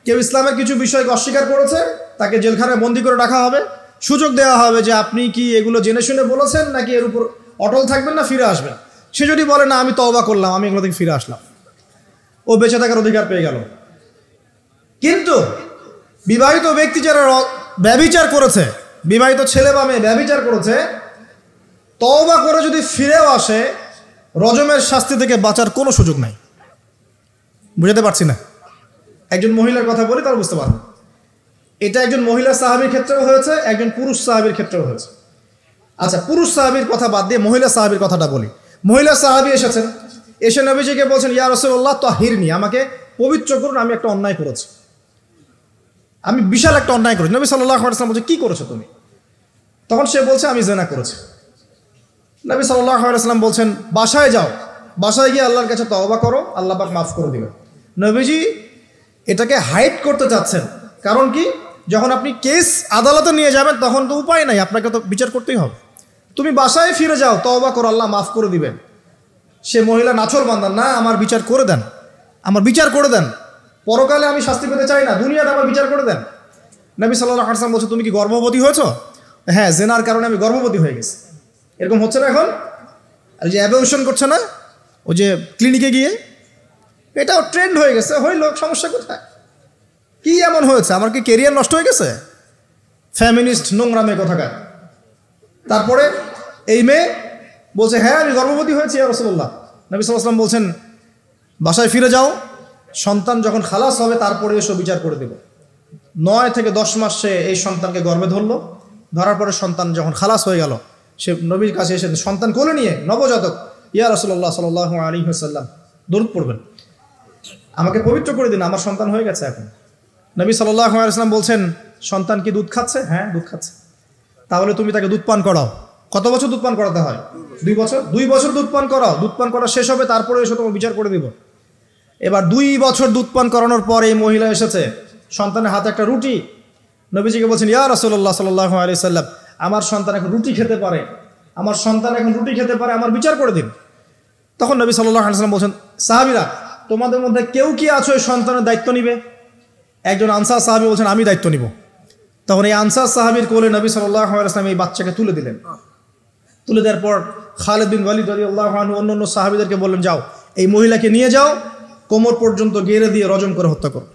কেউ ইসলামের কিছু বিষয়কে অস্বীকার করেছে, তাকে জেলখানায় বন্দি করে রাখা হবে, সুযোগ দেওয়া হবে যে আপনি কি এগুলো জেনে শুনে বলেছেন নাকি এর উপর অটল থাকবেন না ফিরে আসবেন। সে যদি বলে না আমি তওবা করলাম, আমি এগুলো থেকে ফিরে আসলাম, ও বেঁচে থাকার অধিকার পেয়ে গেল। কিন্তু বিবাহিত ব্যক্তি যারা ব্যভিচার করেছে, বিবাহিত ছেলে বা মেয়ে ব্যভিচার করেছে, তওবা করে যদি ফিরেও আসে, রজমের শাস্তি থেকে বাঁচার কোনো সুযোগ নাই। বুঝাতে পারছি না? একজন মহিলার কথা বলি তাহলে বুঝতে পারবেন। এটা একজন মহিলা সাহাবীর ক্ষেত্রেও হয়েছে, একজন পুরুষ সাহাবীর ক্ষেত্রেও হয়েছে। আচ্ছা, পুরুষ সাহাবীর কথা বাদ দিয়ে মহিলা সাহাবীর কথাটা বলি। মহিলা সাহাবী এসেছেন, এসে নবীজিকে বলছেন ইয়া রাসূলুল্লাহ তাহিরনি, আমাকে পবিত্র করুন, আমি একটা অন্যায় করেছি, আমি বিশাল একটা অন্যায় করেছি। নবী সাল্লাল্লাহু আলাইহি ওয়াসাল্লাম বলছে কি করেছো তুমি? তখন সে বলছে আমি জিনা করেছি। নবী সাল্লাল্লাহু আলাইহি ওয়াসাল্লাম বলছেন বাসায় যাও, বাসায় গিয়ে আল্লাহর কাছে তওবা করো, আল্লাহ পাক মাফ করে দিবেন। নবীজি এটাকে হাইড করতে চাচ্ছেন, কারণ কি যখন আপনি কেস আদালতে নিয়ে যাবেন তখন তো উপায় নাই, আপনাকে তো বিচার করতেই হবে। তুমি বাসায় ফিরে যাও, তওবা করো, আল্লাহ মাফ করে দিবেন। সে মহিলা নাছর বান্দান, না আমার বিচার করে দেন, আমার বিচার করে দেন, পরকালে আমি শাস্তি পেতে চাই না, দুনিয়াতে আমার বিচার করে দেন। নবী সাল্লাল্লাহু আলাইহি ওয়াসাল্লাম বলছে তুমি কি গর্ভবতী হয়েছো? হ্যাঁ, জেনার কারণে আমি গর্ভবতী হয়ে গেছি। এরকম হচ্ছে না এখন? আর যে অ্যাবর্শন করছে না ওই যে ক্লিনিকে গিয়ে, এটাও ট্রেন্ড হয়ে গেছে, হইল, সমস্যা কোথায়? কি এমন হয়েছে? আমার কি কেরিয়ার নষ্ট হয়ে গেছে? ফ্যামিনিস্ট নোংরা মেয়ে কোথাকার। তারপরে এই মেয়ে বলছে হ্যাঁ আমি গর্ভবতী হয়েছি ইয়া রাসূলুল্লাহ। নবী সাল্লাল্লাহু আলাইহি ওয়াসাল্লাম বলছেন বাসায় ফিরে যাও, সন্তান যখন খালাস হবে তারপরে এসে বিচার করে দেব। 9 থেকে 10 মাস সে এই সন্তানকে গর্ভে ধরলো, ধরার পরে সন্তান যখন খালাস হয়ে গেল, সে নবীর কাছে এসে সন্তান কোলে নিয়ে নবজাতক, ইয়া রাসূলুল্লাহ সাল্লাল্লাহু আলাইহি ওয়াসাল্লাম দরুদ পড়বেন, আমাকে পবিত্র করে দিন, আমার সন্তান হয়ে গেছে এখন। নবী সাল্লাল্লাহু আলাইহি ওয়াসাল্লাম বলছেন সন্তান কি দুধ খাচ্ছে? হ্যাঁ দুধ খাচ্ছে। তাহলে তুমি তাকে দুধ পান করাও। কত বছর দুধ পান করাতে হয়? 2 বছর। 2 বছর দুধ পান করাও, দুধ পান করা শেষ হবে তারপরে এসে তোমার বিচার করে দিব। এবার 2 বছর দুধ পান করানোর পর এই মহিলা এসেছে, সন্তানের হাতে একটা রুটি, নবীজিকে বলছেন ইয়া রাসূলুল্লাহ সাল্লাল্লাহু আলাইহি ওয়াসাল্লাম আমার সন্তান এখন রুটি খেতে পারে, আমার সন্তান এখন রুটি খেতে পারে, আমার বিচার করে দিন। তখন নবী সাল্লাল্লাহু আলাইহি ওয়াসাল্লাম বলছেন সাহাবীরা তোমাদের মধ্যে কেউ কি আছো এই সন্তানের দায়িত্ব নিবে? একজন আনসার সাহাবী বলছেন আমি দায়িত্ব নিব। তখন এই আনসার সাহাবীর কোলে নবী সাল্লাল্লাহু আলাইহি ওয়াসাল্লাম এই বাচ্চাকে তুলে দিলেন। তুলে দেওয়ার পর খালিদ বিন ওয়ালিদ রাদিয়াল্লাহু আনহু অন্যান্য সাহাবীদেরকে বললেন যাও এই মহিলাকে নিয়ে যাও, কোমর পর্যন্ত গেড়ে দিয়ে রজম করে হত্যা করো।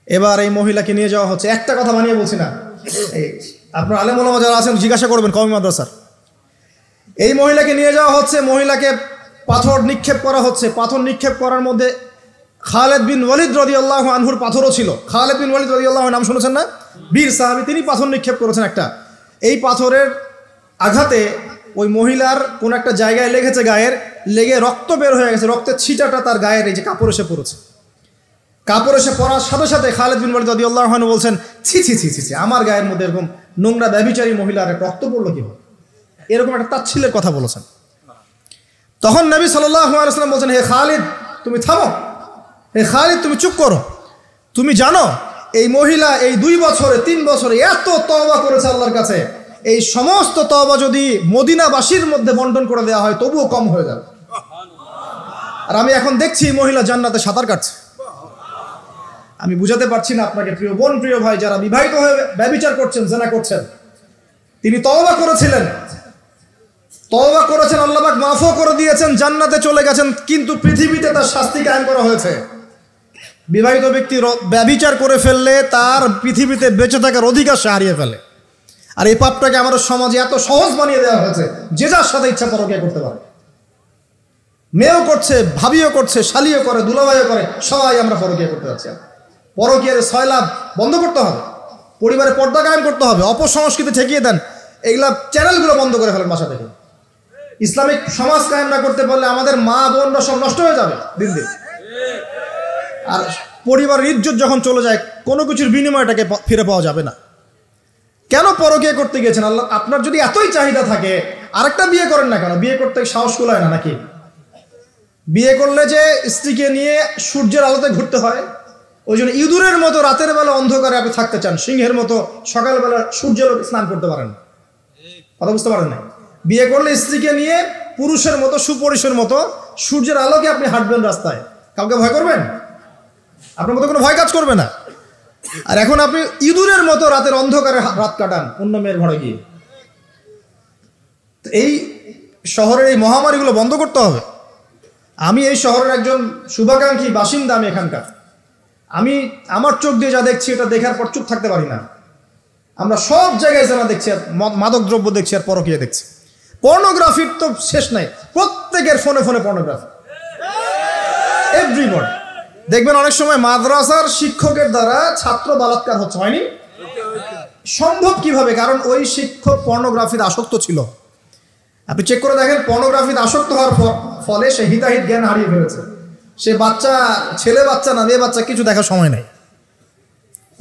এবার এই মহিলাকে নিয়ে যাওয়া হচ্ছে, একটা কথা বানিয়ে বলছি না, এই আপনার আলেম ওলামা যারা আছেন জিজ্ঞাসা করবেন কওমি মাদ্রাসার। এই মহিলাকে নিয়ে যাওয়া হচ্ছে, মহিলাকে পাথর নিক্ষেপ করা হচ্ছে। পাথর নিক্ষেপ করার মধ্যে খালিদ বিন ওয়ালিদ রাদিয়াল্লাহু আনহুর পাথরও ছিল। খালিদ বিন ওয়ালিদ রাদিয়াল্লাহু নাম শুনেছেন না? বীর সাহাবী, তিনি পাথর নিক্ষেপ করেছেন একটা। এই পাথরের আঘাতে ওই মহিলার কোন একটা জায়গায় লেগেছে, গায়ের লেগে রক্ত বের হয়ে গেছে, রক্তের ছিটাটা তার গায়ের এই যে কাপড় এসে পড়েছে। কাপড় এসে পড়ার সাথে সাথে খালিদ বিন ওয়ালিদ রাদিয়াল্লাহু আনহু বলছেন ছি ছি ছি ছি, আমার গায়ের মধ্যে এরকম নোংরা ব্যভিচারী মহিলার রক্ত পড়লো কিভাবে? এরকম একটা তাচ্ছিল্যের কথা বলেছেন। তখন নবী সাল্লাল্লাহু আলাইহি ওয়াসাল্লাম বলছেন হে খালিদ তুমি থামো, হে খালিদ তুমি চুপ করো, তুমি জানো এই মহিলা এই 2 বছরে 3 বছরে এত তওবা করেছে আল্লাহর কাছে, এই সমস্ত তওবা যদি মদিনাবাসীর মধ্যে বন্টন করে দেওয়া হয় তবুও কম হয়ে যাবে। আর আমি এখন দেখছি এই মহিলা জান্নাতে সাঁতার কাটছে। আমি বুঝাতে পারছি না আপনাকে প্রিয় বোন, প্রিয় ভাই, যারা বিবাহিত হয়ে ব্যভিচার করছেন, জিনা করছেন, তিনি তওবা করেছিলেন, তওবা করেছেন, আল্লাহ পাক মাফও করে দিয়েছেন, জান্নাতে চলে গেছেন, কিন্তু পৃথিবীতে তার শাস্তি কায়েম করা হয়েছে। বিবাহিত ব্যক্তি ব্যভিচার করে ফেললে তার পৃথিবীতে বেঁচে থাকার অধিকার সে হারিয়ে ফেলে। আর এই পাপটাকে আমাদের সমাজে এত সহজ বানিয়ে দেওয়া হয়েছে, যে যার সাথে ইচ্ছা পরকীয়া করতে পারে। মেয়েও করছে, ভাবিও করছে, শালিও করে, দুলাভাইও করে, সবাই আমরা পরকীয়া করতে যাচ্ছি। পরকীয়ার সয়লাভ বন্ধ করতে হবে, পরিবারে পর্দা কায়েম করতে হবে, অপসংস্কৃতি ঠেকিয়ে দেন, এইগুলা চ্যানেলগুলো বন্ধ করে ফেলেন বাসা থেকে। ইসলামিক সমাজ কায়েম না করতে পারলে আমাদের মা বোনরা সব নষ্ট হয়ে যাবে দিন দিন। আর পরিবারের ইজ্জত যখন চলে যায়, কোনো কিছুর বিনিময়টাকে ফিরে পাওয়া যাবে না। কেন পরকীয়া করতে গেছেন? আল্লাহ, আপনার যদি এতই চাহিদা থাকে আরেকটা বিয়ে করেন না কেন? বিয়ে করতে সাহস কুলায় না নাকি? বিয়ে করলে যে স্ত্রীকে নিয়ে সূর্যের আলোতে ঘুরতে হয়, ওই জন্য ইঁদুরের মতো রাতের বেলা অন্ধকারে আপনি থাকতে চান, সিংহের মতো সকালবেলা সূর্যের আলোতে স্নান করতে পারেন না। কথা বুঝতে পারেন না? বিয়ে করলে স্ত্রীকে নিয়ে পুরুষের মতো, সুপুরুষের মতো সূর্যের আলোকে আপনি হাঁটবেন রাস্তায়, কাউকে ভয় করবেন? আপনার মতো কোনো ভয় কাজ করবে না। আর এখন আপনি ইঁদুরের মতো রাতের অন্ধকারে রাত কাটান অন্য মেয়ের ঘরে গিয়ে। এই শহরের এই মহামারীগুলো বন্ধ করতে হবে। আমি এই শহরের একজন শুভাকাঙ্ক্ষী বাসিন্দা, আমি এখানকার। আমি আমার চোখ দিয়ে যা দেখছি এটা দেখার পর চুপ থাকতে পারি না। আমরা সব জায়গায় জানা দেখছি, আর মাদক দ্রব্য দেখছি, আর পরকীয়া দেখছি। পর্নোগ্রাফির তো শেষ নাই, প্রত্যেকের ফোনে ফোনে পর্নোগ্রাফি, এভরিবডি। দেখবেন অনেক সময় মাদ্রাসার শিক্ষকের দ্বারা ছাত্র বালাৎকার হচ্ছে, হয়নি? সম্ভব কিভাবে? কারণ ওই শিক্ষক পর্নোগ্রাফির আসক্ত ছিল। আপনি চেক করে দেখেন, পর্নোগ্রাফির আসক্ত হওয়ার ফলে সে হিতাহিত জ্ঞান হারিয়ে ফেলেছে। সে বাচ্চা, ছেলে বাচ্চা না মেয়ে বাচ্চা, কিছু দেখার সময় নেই।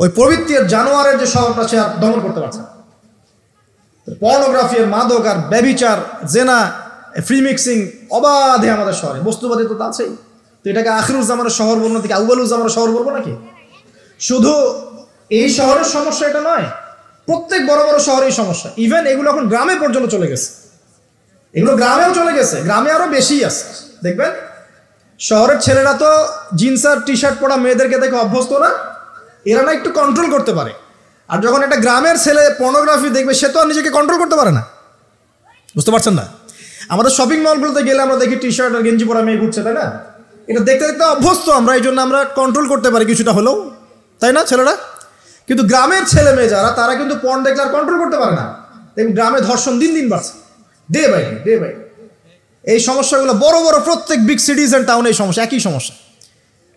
ওই প্রবৃত্তির জানোয়ারের যে স্বভাবটা সে আর দমন করতে পারছে না। পর্নোগ্রাফি, মাদক আর ব্যভিচার, জেনা, ফ্রি মিক্সিং অবাধে আমাদের শহরে। বস্তুবাদী তো আছেই। তো এটাকে আখিরুজ্জামানের শহর বলবো নাকি আউয়ালুজ্জামানের শহর বলবো নাকি? শুধু এই শহরের সমস্যা এটা নয়, প্রত্যেক বড় বড় শহরেই সমস্যা। ইভেন এগুলো এখন গ্রামে পর্যন্ত চলে গেছে। এগুলো গ্রামেও চলে গেছে, গ্রামে আরো বেশি আছে। দেখবেন শহরের ছেলেরা তো জিন্স আর টি শার্ট পরা মেয়েদেরকে দেখে অভ্যস্ত না, এরা না একটু কন্ট্রোল করতে পারে। আর যখন একটা গ্রামের ছেলে পর্নোগ্রাফি দেখবে, সে তো আর নিজেকে কন্ট্রোল করতে পারে না। বুঝতে পারছেন না? আমাদের শপিং মলগুলোতে গেলে আমরা দেখি টি শার্ট আর গেঞ্জি পরা মেয়ে ঘুরছে, তাই না? এটা দেখতে দেখতে অভ্যস্ত আমরা, এই জন্য আমরা কন্ট্রোল করতে পারি কিছুটা হলেও, তাই না ছেলেরা? কিন্তু গ্রামের ছেলে মেয়ে যারা, তারা কিন্তু পর্ন দেখলে আর কন্ট্রোল করতে পারে না। দেখুন গ্রামে ধর্ষণ দিন দিন বাড়ছে, ডে বাই ডে বাই। এই সমস্যাগুলো বড় বড় প্রত্যেক বিগ সিটিজ অ্যান্ড টাউনে এই সমস্যা, একই সমস্যা।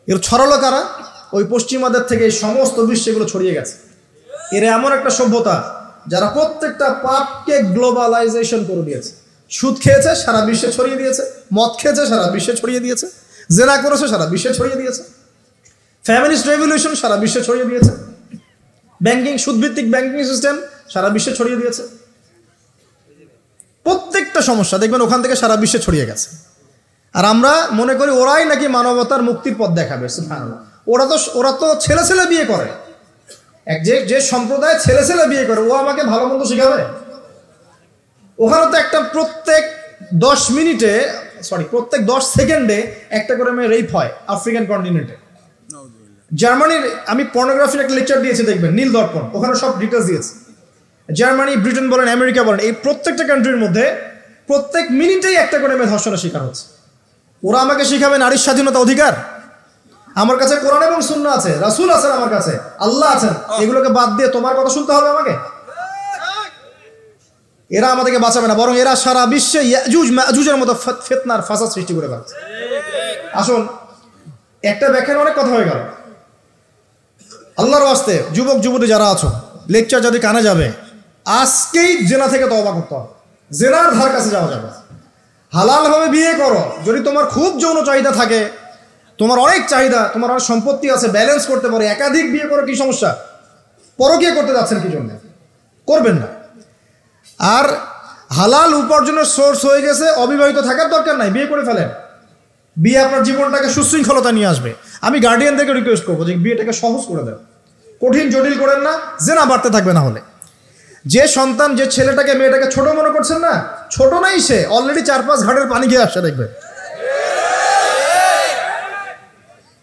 এর ছড়ালো কারা? ওই পশ্চিমাদের থেকে এই সমস্ত বিশ্বে এগুলো ছড়িয়ে গেছে। এর এমন একটা সভ্যতা যারা প্রত্যেকটা পাপকে গ্লোবালাইজেশন করে দিয়েছে। সুদ খেয়েছে, সারা বিশ্বে ছড়িয়ে দিয়েছে। মদ খেয়েছে, সারা বিশ্বে ছড়িয়ে দিয়েছে। জেনা করেছে, সারা বিশ্বে ছড়িয়ে দিয়েছে। ফ্যামিলিস্ট রেভলিউশন সারা বিশ্বে ছড়িয়ে দিয়েছে। ব্যাংকিং, সুদভিত্তিক ব্যাংকিং সিস্টেম সারা বিশ্বে ছড়িয়ে দিয়েছে। প্রত্যেকটা সমস্যা দেখবেন ওখান থেকে সারা বিশ্বে ছড়িয়ে গেছে। আর আমরা মনে করি ওরাই নাকি মানবতার মুক্তির পথ দেখাবে। সুবহানাল্লাহ। ওরা তো ছেলে ছেলে বিয়ে করে। যে সম্প্রদায় ছেলে ছেলে বিয়ে করে, ও আমাকে ভালো মন্দ শিখাবে? ওখানে তো একটা প্রত্যেক 10 সেকেন্ডে একটা করে মেয়ে রেপ হয় আফ্রিকান কন্টিনেন্টে। জার্মানির, আমি পর্নোগ্রাফির একটা লেকচার দিয়েছি, দেখবেন নীল দর্পণ, ওখানে সব ডিটেলস দিয়েছে। জার্মানি, ব্রিটেন বলেন, আমেরিকা বলেন, এই প্রত্যেকটা কান্ট্রির মধ্যে প্রত্যেক মিনিটেই একটা করে মেয়ে ধর্ষণের শিকার হচ্ছে। ওরা আমাকে শিখাবে নারীর স্বাধীনতা অধিকার? আমার কাছে কোরআন এবং সুন্নাহ আছে, রাসূল আছেন, আমার কাছে আল্লাহ আছেন। এগুলোকে বাদ দিয়ে তোমার কথা শুনতে হবে আমাকে? এরা আমাদেরকে বাঁচাবে না, বরং এরা সারা বিশ্বে ইয়াজুজ মাজুজের মতো ফিতনার ফাসাদ সৃষ্টি করে ফেলছে। আসুন, একটা ব্যাখ্যায় অনেক কথা হয়ে গেল। আল্লাহর ওয়াস্তে যুবক যুবতী যারা আছো, লেকচার যদি কানে যাবে, আজকেই জেনা থেকে তওবা করতে হবে। জেনার ধার কাছে যাওয়া যাবে। হালালভাবে বিয়ে করো। যদি তোমার খুব যৌন চাহিদা থাকে, তোমার অনেক চাহিদা, তোমার অনেক সম্পত্তি আছে, ব্যালেন্স করতে পারো, একাধিক বিয়ে করো, কি সমস্যা? পরকীয়া করতে যাচ্ছেন কি জন্য? করবেন না। আর হালাল উপার্জনের সোর্স হয়ে গেছে, অবিবাহিত থাকার দরকার নাই, বিয়ে করে ফেলেন। বিয়ে আপনার জীবনটাকে সুশৃঙ্খলতা নিয়ে আসবে। আমি গার্ডিয়ানদেরকে রিকোয়েস্ট করবো যে বিয়েটাকে সহজ করে দেন, কঠিন জটিল করেন না, জেনা বাড়তে থাকবে। না হলে যে সন্তান, যে ছেলেটাকে মেয়েটাকে ছোট মনে করছেন না, ছোট নাই, সে অলরেডি 4-5 ঘাটের পানি খেয়ে আসছে। দেখবেন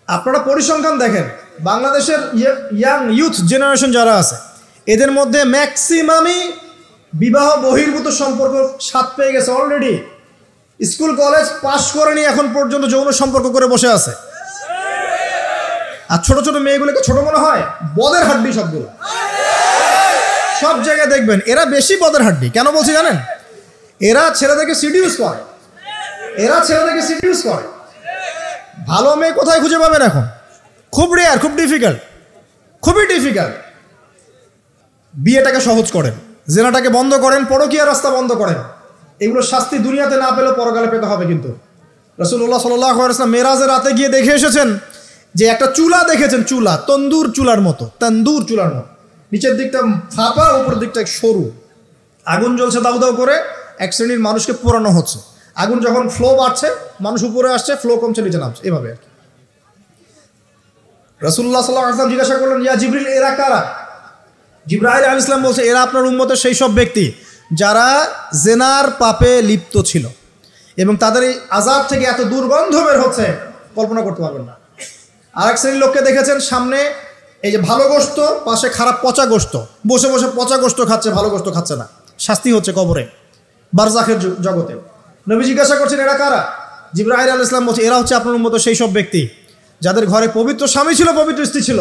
আপনারা পরিসংখ্যান দেখেন, বাংলাদেশের ইয়াং ইউথ জেনারেশন যারা আছে, এদের মধ্যে ম্যাক্সিমামই বিবাহ বহির্ভূত সম্পর্ক স্বাদ পেয়ে গেছে অলরেডি। স্কুল কলেজ পাশ করেনি, এখন পর্যন্ত যৌন সম্পর্ক করে বসে আছে। আর ছোট ছোট মেয়েগুলোকে ছোট মনে হয়, বদের হাড্ডি সবগুলো। সব জায়গায় দেখবেন এরা বেশি বদের হাড্ডি। কেন বলছি জানেন? এরা ছেলেদেরকে সিডিউস করে, ভালো মেয়ে কোথায় খুঁজে পাবেন এখন? খুব রেয়ার, খুবই ডিফিকাল্ট। বিয়েটাকে সহজ করেন, জেনাটাকে বন্ধ করেন, পরকীয়া রাস্তা বন্ধ করেন। এগুলো শাস্তি দুনিয়াতে না পেলেও পরকালে পেতে হবে। কিন্তু রাসূলুল্লাহ সাল্লাল্লাহু আলাইহি ওয়াসাল্লাম মেরাজের রাতে গিয়ে দেখে এসেছেন যে একটা চুলা দেখেছেন, চুলা তন্দুর চুলার মতো, নিচের দিকটা ফাঁপা, উপরের দিকটা সরু, আগুন জ্বলছে দাউ দাউ করে, এক শ্রেণীর মানুষকে পোড়ানো হচ্ছে। আগুন যখন ফ্লো বাড়ছে, মানুষ উপরে আসছে, ফ্লো কমছে, নিচে নামছে, এভাবে আর কি। রাসূলুল্লাহ সাল্লাল্লাহু আলাইহি ওয়াসাল্লাম জিজ্ঞাসা করলেন, ইয়া জিবরিল, এরা কারা? জিবরাইল আলাইহিস সালাম বলছে, এরা আপনার উম্মতের সেই সব ব্যক্তি যারা জেনার পাপে লিপ্ত ছিল এবং তাদের এই আযাব থেকে এত দুর্গন্ধ বের হচ্ছে কল্পনা করতে পারবেন না। আরেক শ্রেণীর লোককে দেখেছেন, সামনে এই যে ভালো গোশত, পাশে খারাপ পচা গোশত, বসে বসে পচা গোশত খাচ্ছে, ভালো গোশত খাচ্ছে না, শাস্তি হচ্ছে কবরে, বারজাখের জগতে। নবী জিজ্ঞাসা করছেন, এরা কারা? জিবরাইল আলাইহিস সালাম বলছে, এরা হচ্ছে আপনার উম্মতের সেই সব ব্যক্তি যাদের ঘরে পবিত্র স্বামী ছিল, পবিত্র স্ত্রী ছিল,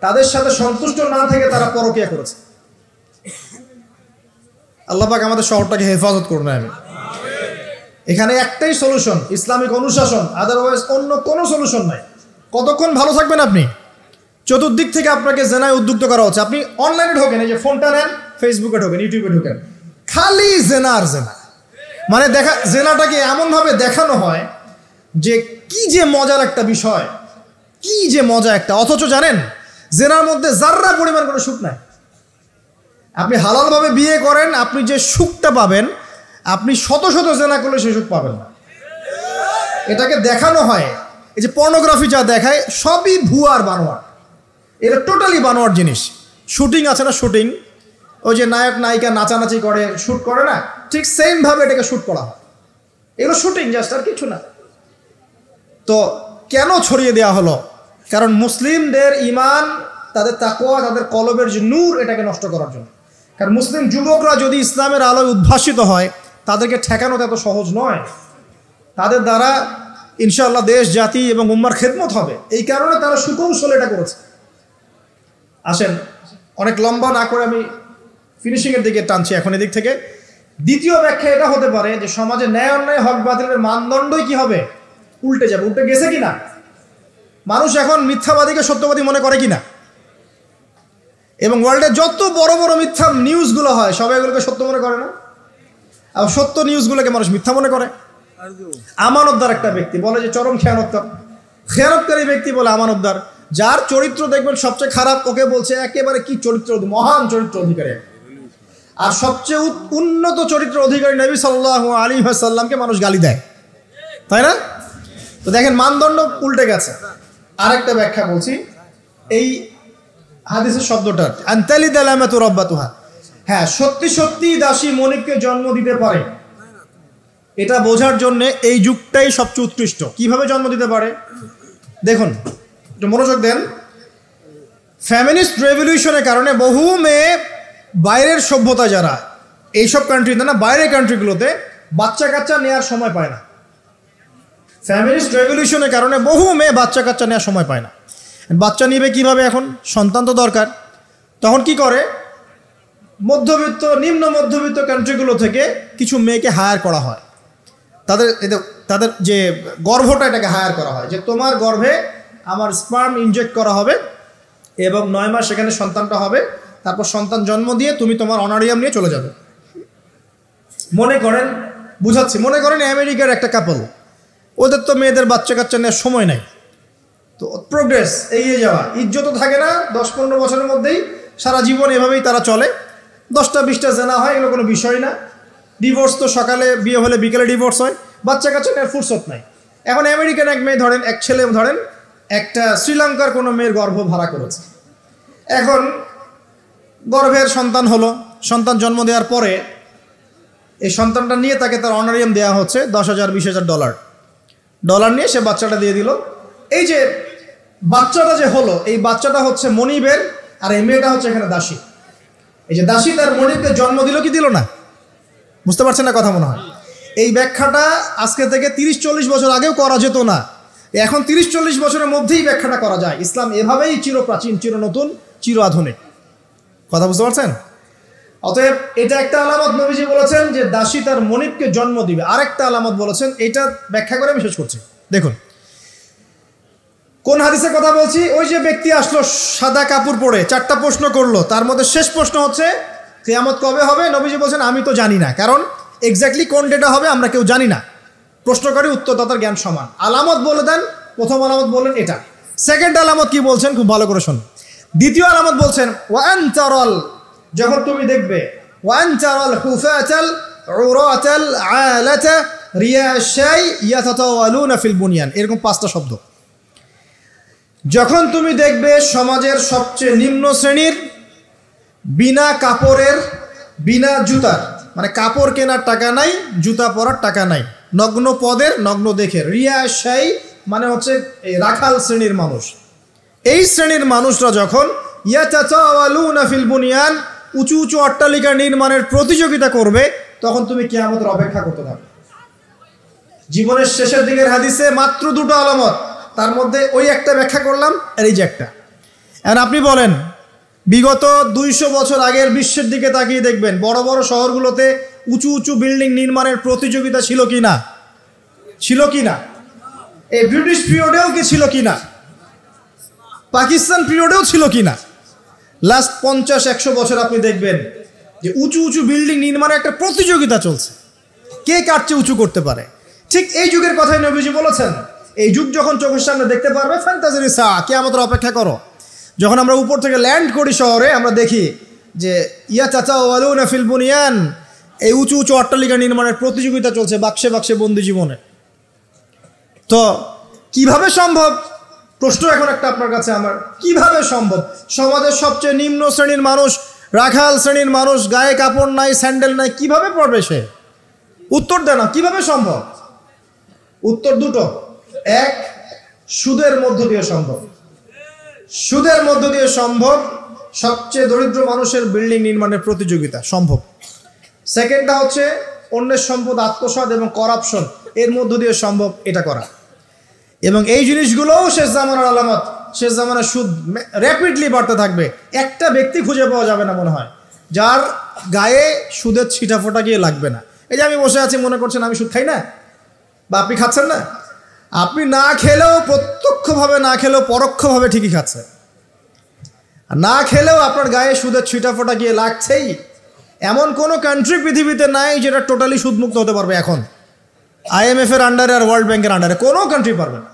তাদের সাথে সন্তুষ্ট না থেকে তারা পরকিয়া করেছে। আল্লাহ পাক আমাদের শহরটাকে হেফাজত করুন। আমি এখানে একটাই সলিউশন, ইসলামিক অনুশাসন, আদারওয়াইজ অন্য কোনো সলিউশন নাই। কতক্ষণ ভালো থাকবেন আপনি? চতুর্দিক থেকে আপনাকে জেনায় উদ্যুক্ত করা হচ্ছে। আপনি অনলাইনে ঢোকেন, এই যে ফোনটা নেন, ফেসবুকে ঢোকেন, ইউটিউবে ঢোকেন, খালি জেনা আর জেনা। মানে জেনাটাকে এমনভাবে দেখানো হয় যে কি যে মজার একটা বিষয়, কি যে মজা একটা, অথচ জানেন জেনার মধ্যে যার্রা পরিমাণ কোনো সুখ নাই। আপনি হালালভাবে বিয়ে করেন, আপনি যে সুখটা পাবেন, আপনি শত শত জেনা করলে সেই সুখ পাবেন না। এটাকে দেখানো হয়, এই যে পর্নোগ্রাফি যা দেখায় সবই ভুয়ার বানোয়ার, এটা টোটালি বানোয়ার জিনিস। শুটিং আছে না, শুটিং, ওই যে নায়ক নায়িকা নাচানাচি করে, শ্যুট করে না, ঠিক সেমভাবে এটাকে শ্যুট করা হয়। এগুলো শুটিং জাস্ট, আর কিছু না। তো কেন ছড়িয়ে দেওয়া হলো? কারণ মুসলিমদের ইমান, তাদের তাকওয়া, তাদের কলবের যে নূর, এটাকে নষ্ট করার জন্য। কারণ মুসলিম যুবকরা যদি ইসলামের আলোয় উদ্ভাসিত হয়, তাদেরকে ঠেকানো এত সহজ নয়। তাদের দ্বারা ইনশাআল্লাহ দেশ, জাতি এবং উম্মার খেদমত হবে। এই কারণে তারা সুকৌশল এটা করেছে। আসেন, অনেক লম্বা না করে আমি ফিনিশিংয়ের দিকে টানছি এখন এদিক থেকে। দ্বিতীয় ব্যাখ্যা এটা হতে পারে যে সমাজে ন্যায় অন্যায়, হক বাতিলের মানদণ্ডই কি হবে? উল্টে যাবে। উল্টে গেছে কিনা? মানুষ এখন মিথ্যাবাদীকে সত্যবাদী মনে করে কিনা? এবং ওয়ার্ল্ডে যত বড় বড় মিথ্যা নিউজগুলো হয়, সবাই এগুলোকে সত্য মনে করে না। আর সত্য নিউজগুলোকে মানুষ মিথ্যা মনে করে। আমানতদার একটা ব্যক্তি বলে যে চরম খেয়ানতকারী ব্যক্তি বলে আমানতদার। যার চরিত্র দেখবেন সবচেয়ে খারাপ, ওকে বলছে একেবারে কি চরিত্র, মহান চরিত্র অধিকারী। আর সবচেয়ে উন্নত চরিত্র অধিকারী নবী সাল্লাল্লাহু আলাইহি ওয়াসাল্লামকে মানুষ গালি দেয়, তাই না? তো দেখেন, মানদণ্ড উল্টে গেছে। আরেকটা ব্যাখ্যা বলছি এই হাদিসের শব্দটার, আনতালি দালামাতু রাব্বাতুহা। হ্যাঁ, সত্যি সত্যি দাসী মনিবকে জন্ম দিতে পারে, এটা বোঝার জন্য এই যুগটাই সবচেয়ে উৎকৃষ্ট। কিভাবে জন্ম দিতে পারে দেখুন, একটু মনোযোগ দেন। ফ্যামিনিস্ট রেভলিউশনের কারণে বহু মেয়ে বাইরের সভ্যতা, যারা এইসব কান্ট্রিতে না, বাইরের কান্ট্রিগুলোতে বাচ্চা কাচ্চা নেওয়ার সময় পায় না। ফ্যামিলিস্ট রেভলিউশনের কারণে বহু মেয়ে বাচ্চা কাচ্চা নেওয়ার সময় পায় না। বাচ্চা নিবে কিভাবে? এখন সন্তান তো দরকার। তখন কি করে? মধ্যবিত্ত, নিম্ন মধ্যবিত্ত কান্ট্রিগুলো থেকে কিছু মেয়েকে হায়ার করা হয়। তাদের যে গর্ভটা, এটাকে হায়ার করা হয়, যে তোমার গর্ভে আমার স্পার্ম ইনজেক্ট করা হবে এবং 9 মাস সেখানে সন্তানটা হবে। তারপর সন্তান জন্ম দিয়ে তুমি তোমার অনারিয়াম নিয়ে চলে যাবে। মনে করেন, বুঝাচ্ছি, মনে করেন আমেরিকার একটা কাপল, ওদের তো মেয়েদের বাচ্চা কাচ্চা নেওয়ার সময় নাই। তো প্রোগ্রেস, এগিয়ে যাওয়া, ইজ্জতও থাকে না, 10-15 বছরের মধ্যেই সারা জীবন এভাবেই তারা চলে। 10টা-20টা জেনা হয়, এগুলো কোনো বিষয় না। ডিভোর্স তো সকালে বিয়ে হলে বিকেলে ডিভোর্স হয়, বাচ্চা কাচ্চা নেওয়ার ফুরসত নাই। এখন আমেরিকান এক মেয়ে ধরেন, এক ছেলে ধরেন, একটা শ্রীলঙ্কার কোনো মেয়ের গর্ভ ভাড়া করেছে। এখন গর্ভের সন্তান হলো, সন্তান জন্ম দেওয়ার পরে এই সন্তানটা নিয়ে তাকে তার অনারিয়াম দেওয়া হচ্ছে $10,000-20,000 ডলার নিয়ে সে বাচ্চাটা দিয়ে দিল। এই যে বাচ্চাটা যে হলো, এই বাচ্চাটা হচ্ছে মনিবের, আর এই মেয়েটা হচ্ছে এখানে দাসী। এই যে দাসী তার মনিবকে জন্ম দিল কি দিল না? বুঝতে পারছেন না কথা মনে হয়? এই ব্যাখ্যাটা আজকে থেকে 30-40 বছর আগেও করা যেত না, এখন 30-40 বছরের মধ্যেই ব্যাখ্যাটা করা যায়। ইসলাম এভাবেই চিরপ্রাচীন, চির নতুন, চির আধুনিক। কথা বুঝতে পারছেন? অতএব এটা একটা আলামত নবীজি বলেছেন যে দাসী তার মনিবকে জন্ম দিবে। আরেকটা আলামত বলেছেন, এটা ব্যাখ্যা করে আমি শেষ করছি। দেখুন কোন হাদিসের কথা বলছি। ওই যে ব্যক্তি আসলো সাদা কাপড় পরে, 4টা প্রশ্ন করলো, তার মধ্যে শেষ প্রশ্ন হচ্ছে কিয়ামত কবে হবে? নবীজি বলছেন আমি তো জানি না, কারণ এক্স্যাক্টলি কোন ডেটা হবে আমরা কেউ জানি না। প্রশ্নকারী উত্তরদাতার জ্ঞান সমান। আলামত বলে দেন, প্রথম আলামত বললেন এটা। সেকেন্ড আলামত কি বলছেন, খুব ভালো করে শুনুন। দ্বিতীয় আলামত বলছেন ওয়ান তারাল, যখন তুমি দেখবে ওয়ান তারাল হুফাতাল উরাতাল আলাতা রিয়াশাই ইয়াতাতাওয়ালুনা ফিল বুনিয়ান, এরকম 5টা শব্দ। যখন তুমি দেখবে সমাজের সবচেয়ে নিম্ন শ্রেণীর, বিনা কাপড়ের, বিনা জুতার, মানে কাপড় কেনার টাকা নাই, জুতা পরার টাকা নাই, নগ্ন পদের, নগ্ন দেখে, রিয়াশাই মানে হচ্ছে রাখাল শ্রেণীর মানুষ, এই শ্রেণীর মানুষরা যখন ইয়াতাতাওয়ালুনা ফিল বুনিয়ান, উঁচু উঁচু অট্টালিকা নির্মাণের প্রতিযোগিতা করবে, তখন তুমি কিয়ামতের অপেক্ষা করতে থাকবে। জীবনের শেষের দিকের হাদিসে মাত্র 2টো আলামত, তার মধ্যে ওই একটা ব্যাখ্যা করলাম, আর এই যে একটা। এখন আপনি বলেন, বিগত 200 বছর আগের বিশ্বের দিকে তাকিয়ে দেখবেন, বড় বড় শহরগুলোতে উঁচু উঁচু বিল্ডিং নির্মাণের প্রতিযোগিতা ছিল কি না? ছিল কি না? এই ব্রিটিশ পিরিয়ডেও কি ছিল কি না? পাকিস্তান পিরিয়ডেও ছিল কি না? লাস্ট 50-100 বছর আপনি দেখবেন যে উঁচু উঁচু বিল্ডিং নির্মাণের একটা প্রতিযোগিতা চলছে, কে কার চেয়ে উঁচু করতে পারে। ঠিক এই যুগের কথাই নবীজি বলেছেন, এই যুগ যখন চোখের সামনে দেখতে পারবে, ফ্যান্টাজির সা, কিয়ামতের অপেক্ষা করো। যখন আমরা উপর থেকে ল্যান্ড করি শহরে, আমরা দেখি যে ইয়াতাতাওয়ালুনা ফিল বুনিয়ান, এই উঁচু উঁচু অট্টালিকা নির্মাণের প্রতিযোগিতা চলছে বাক্সে বাক্সে বন্দি জীবনে। তো কিভাবে সম্ভব? প্রশ্ন এখন একটা আপনার কাছে আমার, কিভাবে সম্ভব? সমাজের সবচেয়ে নিম্ন শ্রেণীর মানুষ, রাখাল শ্রেণীর মানুষ, গায়ে কাপড় নাই, স্যান্ডেল নাই, কিভাবে পড়বে সে? উত্তর দেন না, কিভাবে সম্ভব? উত্তর 2টো। এক, সুদের মধ্য দিয়ে সম্ভব। সুদের মধ্য দিয়ে সম্ভব সবচেয়ে দরিদ্র মানুষের বিল্ডিং নির্মাণের প্রতিযোগিতা সম্ভব। সেকেন্ডটা হচ্ছে অন্যের সম্পদ আত্মসাৎ এবং করাপশন, এর মধ্য দিয়ে সম্ভব এটা করা। এবং এই জিনিসগুলোও শেষ জামানার আলামত। শেষ জামানার সুদ র্যাপিডলি বাড়তে থাকবে। একটা ব্যক্তি খুঁজে পাওয়া যাবে না মনে হয় যার গায়ে সুদের ছিটাফোঁটা গিয়ে লাগবে না। এই যে আমি বসে আছি, মনে করছেন আমি সুদ খাই না, বা আপনি খাচ্ছেন না, আপনি না খেলেও, প্রত্যক্ষভাবে না খেলেও পরোক্ষভাবে ঠিকই খাচ্ছে। আর না খেলেও আপনার গায়ে সুদের ছিটাফোঁটা গিয়ে লাগছেই। এমন কোনো কান্ট্রি পৃথিবীতে নাই যেটা টোটালি সুদমুক্ত হতে পারবে এখন। IMF এর আন্ডারে আর ওয়ার্ল্ড ব্যাংকের আন্ডারে কোনো কান্ট্রি পারবে না।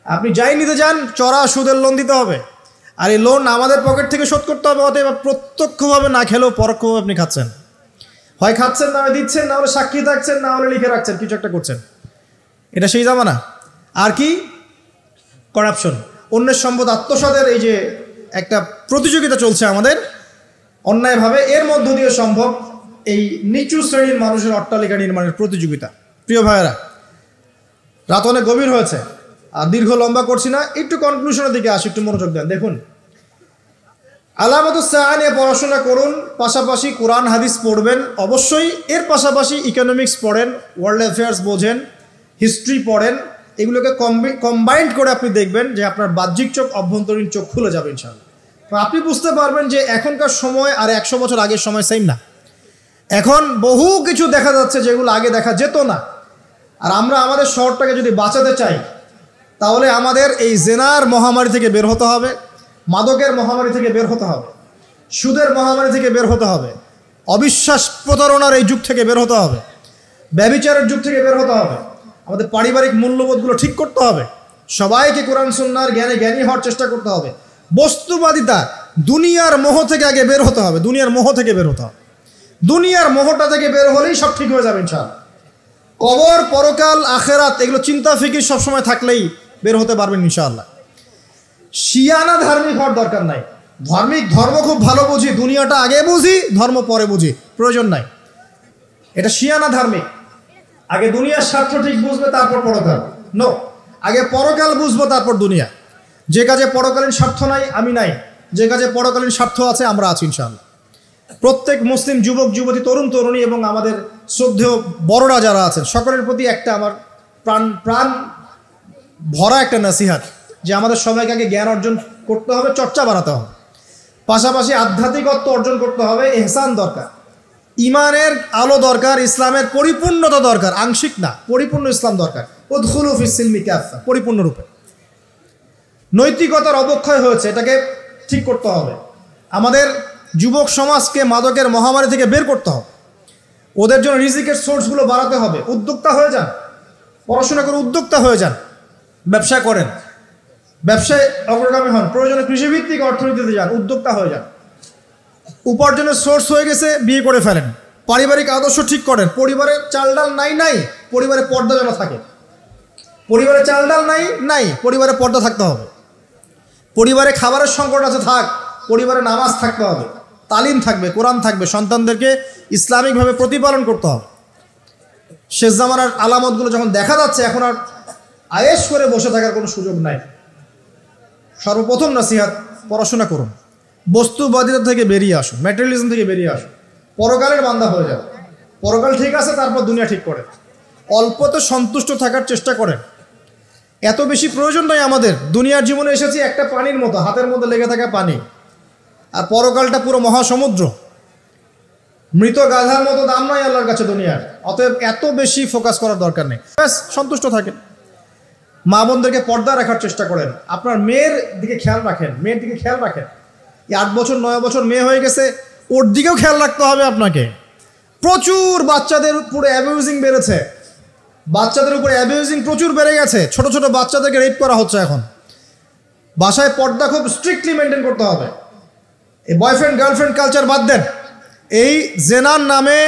আপনি যাই নিতে যান, চড়া সুদের লোন দিতে হবে, আর এই লোন আমাদের পকেট থেকে শোধ করতে হবে। অতএব প্রত্যক্ষভাবে না খেলেও পরোক্ষভাবে আপনি খাচ্ছেন। হয় খাচ্ছেন, না হয় দিচ্ছেন, না হলে সাক্ষী থাকছেন, না হলে লিখে রাখছেন, কিছু একটা করছেন। এটা সেই জামানা। আর কি? করাপশন, অন্যের সম্পদ আত্মসাতের এই যে একটা প্রতিযোগিতা চলছে আমাদের অন্যায়ভাবে, এর মধ্য দিয়ে সম্ভব এই নিচু শ্রেণীর মানুষের অট্টালিকা নির্মাণের প্রতিযোগিতা। প্রিয় ভাইয়েরা, রাত অনেক গভীর হয়েছে, আর দীর্ঘ লম্বা করছি না, একটু কনক্লুশনের দিকে আসি, একটু মনোযোগ দেন। দেখুন, আলামাতুস সাআ নিয়ে পড়াশোনা করুন, পাশাপাশি কোরআন হাদিস পড়বেন অবশ্যই, এর পাশাপাশি ইকোনমিক্স পড়েন, ওয়ার্ল্ড অ্যাফেয়ার্স বোঝেন, হিস্ট্রি পড়েন। এগুলোকে কম্বাইন্ড করে আপনি দেখবেন যে আপনার বাহ্যিক চোখ, অভ্যন্তরীণ চোখ খুলে যাবে ইনশাআল্লাহ। তো আপনি বুঝতে পারবেন যে এখনকার সময় আর 100 বছর আগের সময় সেম না। এখন বহু কিছু দেখা যাচ্ছে যেগুলো আগে দেখা যেত না। আর আমরা আমাদের শহরটাকে যদি বাঁচাতে চাই, তাহলে আমাদের এই জেনার মহামারী থেকে বের হতে হবে, মাদকের মহামারী থেকে বের হতে হবে, সুদের মহামারী থেকে বের হতে হবে, অবিশ্বাস প্রতারণার এই যুগ থেকে বের হতে হবে, ব্যভিচারের যুগ থেকে বের হতে হবে। আমাদের পারিবারিক মূল্যবোধগুলো ঠিক করতে হবে, সবাইকে কোরআন সুন্নাহর জ্ঞানে জ্ঞানী হওয়ার চেষ্টা করতে হবে। বস্তুবাদিতা, দুনিয়ার মোহ থেকে আগে বের হতে হবে, দুনিয়ার মোহ থেকে বের হতে হবে। দুনিয়ার মোহটা থেকে বের হলেই সব ঠিক হয়ে যাবে ইনশাআল্লাহ। কবর, পরকাল, আখেরাত, এগুলো চিন্তা ফিকির সবসময় থাকলেই বের হতে পারবেন ইনশাআল্লাহ। শিয়ানা ধার্মিক হওয়ার দরকার নাই। ধর্ম খুব ভালো বুঝি, দুনিয়াটা আগে বুঝি, ধর্ম পরে বুঝি, প্রয়োজন নাই। এটা শিয়ানা ধার্মিক। আগে দুনিয়ার স্বার্থ ঠিক বুঝবে, তারপর পরকাল। নো, আগে পরকাল বুঝবো, তারপর দুনিয়া। যে কাজে পরকালীন স্বার্থ নাই আমি নাই, যে কাজে পরকালীন স্বার্থ আছে আমরা আছি ইনশাআল্লাহ। প্রত্যেক মুসলিম যুবক যুবতী, তরুণ তরুণী এবং আমাদের শ্রদ্ধেয় বড়রা যারা আছেন, সকলের প্রতি একটা আমার প্রাণ ভরা একটা নসিহাত যে আমাদের সবাইকে আগে জ্ঞান অর্জন করতে হবে, চর্চা বাড়াতে হবে, পাশাপাশি আধ্যাত্মিকত্ব অর্জন করতে হবে, ইহসান দরকার, ইমানের আলো দরকার, ইসলামের পরিপূর্ণতা দরকার, আংশিক না, পরিপূর্ণ ইসলাম দরকার। উদখুলু ফিস-সিলমি কাফা, পরিপূর্ণরূপে। নৈতিকতার অবক্ষয় হয়েছে, এটাকে ঠিক করতে হবে। আমাদের যুবক সমাজকে মাদকের মহামারী থেকে বের করতে হবে। ওদের জন্য রিজিকের সোর্সগুলো বাড়াতে হবে। উদ্যোক্তা হয়ে যান, পড়াশোনা করে উদ্যোক্তা হয়ে যান, ব্যবসা করেন, ব্যবসায় অগ্রগামী হন, প্রয়োজনে কৃষিভিত্তিক অর্থনীতিতে যান, উদ্যোক্তা হয়ে যান। উপার্জনের সোর্স হয়ে গেছে, বিয়ে করে ফেলেন, পারিবারিক আদর্শ ঠিক করেন। পরিবারে চাল ডাল নাই, পরিবারে পর্দা যেন থাকে। পরিবারে চাল ডাল নাই, পরিবারে পর্দা থাকতে হবে। পরিবারে খাবারের সংকট আছে, থাক, পরিবারে নামাজ থাকতে হবে, তালিম থাকবে, কোরআন থাকবে, সন্তানদেরকে ইসলামিকভাবে প্রতিপালন করতে হবে। শেষ জামানার আলামতগুলো যখন দেখা যাচ্ছে, এখন আর আয়েশ করে বসে থাকার কোনো সুযোগ নাই। সর্বপ্রথম নসিহত, পড়াশোনা করুন, বস্তুবাদিতা থেকে বেরিয়ে আসুন, ম্যাটেরিয়ালিজম থেকে বেরিয়ে আসুন, পরকালের বান্দা হয়ে যাবে। পরকাল ঠিক আছে, তারপর দুনিয়া ঠিক করে। অল্পতে সন্তুষ্ট থাকার চেষ্টা করেন। এত বেশি প্রয়োজন নয় আমাদের। দুনিয়ার জীবনে এসেছি একটা পানির মতো, হাতের মধ্যে লেগে থাকা পানি, আর পরকালটা পুরো মহাসমুদ্র। মৃত গাধার মতো দাম নয় আল্লাহর কাছে দুনিয়ার। অতএব এত বেশি ফোকাস করার দরকার নেই, ব্যাস সন্তুষ্ট থাকেন। মা বোনদেরকে পর্দা রাখার চেষ্টা করেন, আপনার মেয়ের দিকে খেয়াল রাখেন, মেয়ের দিকে খেয়াল রাখেন। এই 8 বছর 9 বছর মেয়ে হয়ে গেছে, ওর দিকেও খেয়াল রাখতে হবে আপনাকে। প্রচুর বাচ্চাদের উপরে অ্যাবিউজিং বেড়েছে, বাচ্চাদের উপরে অ্যাবিউজিং প্রচুর বেড়ে গেছে। ছোট ছোট বাচ্চাদেরকে রেপ করা হচ্ছে এখন। বাসায় পর্দা খুব স্ট্রিক্টলি মেনটেন করতে হবে। এই বয়ফ্রেন্ড গার্লফ্রেন্ড কালচার বাদ দেন। এই জেনার নামে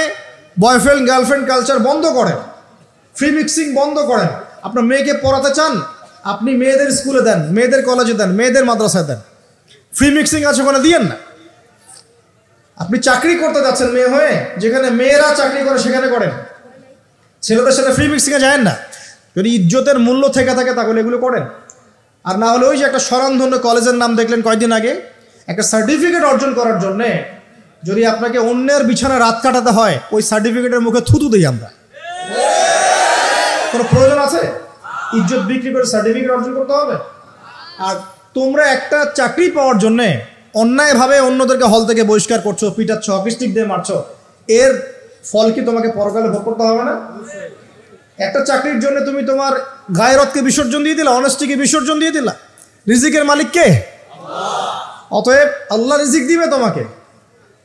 বয়ফ্রেন্ড গার্লফ্রেন্ড কালচার বন্ধ করেন, ফ্রি মিক্সিং বন্ধ করেন। আপনার মেয়েকে পড়াতে চান, আপনি মেয়েদের স্কুলে দেন, মেয়েদের কলেজে দেন, মেয়েদের মাদ্রাসায় দেন। ফ্রি মিক্সিং আছে ওখানে দিয়েন না। আপনি চাকরি করতে যাচ্ছেন মেয়ে হয়ে, যেখানে মেয়েরা চাকরি করে সেখানে করেন। ছেলেদের সাথে ফ্রি মিক্সিংয়ে যায় না। যদি ইজ্জতের মূল্য থেকে থাকে তাহলে এগুলো করেন। আর না হলে ওই যে একটা স্বনামধন্য কলেজের নাম দেখলেন কয়েকদিন আগে, একটা সার্টিফিকেট অর্জন করার জন্যে যদি আপনাকে অন্যের বিছানায় রাত কাটাতে হয়, ওই সার্টিফিকেটের মুখে থুতু দিই আমরা। কোনো প্রয়োজন আছে? ইজ্জত বিক্রি করে সার্টিফিকেট অর্জন করতে হবে? আর তোমরা একটা চাকরি পাওয়ার জন্যে অন্যায়ভাবে অন্যদেরকে হল থেকে বহিষ্কার করছো, পিটাচ্ছ, হকি স্টিক দিয়ে মারছো, এর ফল কি তোমাকে পরকালে ভোগ করতে হবে না? একটা চাকরির জন্য তুমি তোমার গায়রতকে বিসর্জন দিয়ে দিলা, অনেস্টিকে বিসর্জন দিয়ে দিলা। রিজিকের মালিক কে? অতএব আল্লাহ রিজিক দিবে তোমাকে।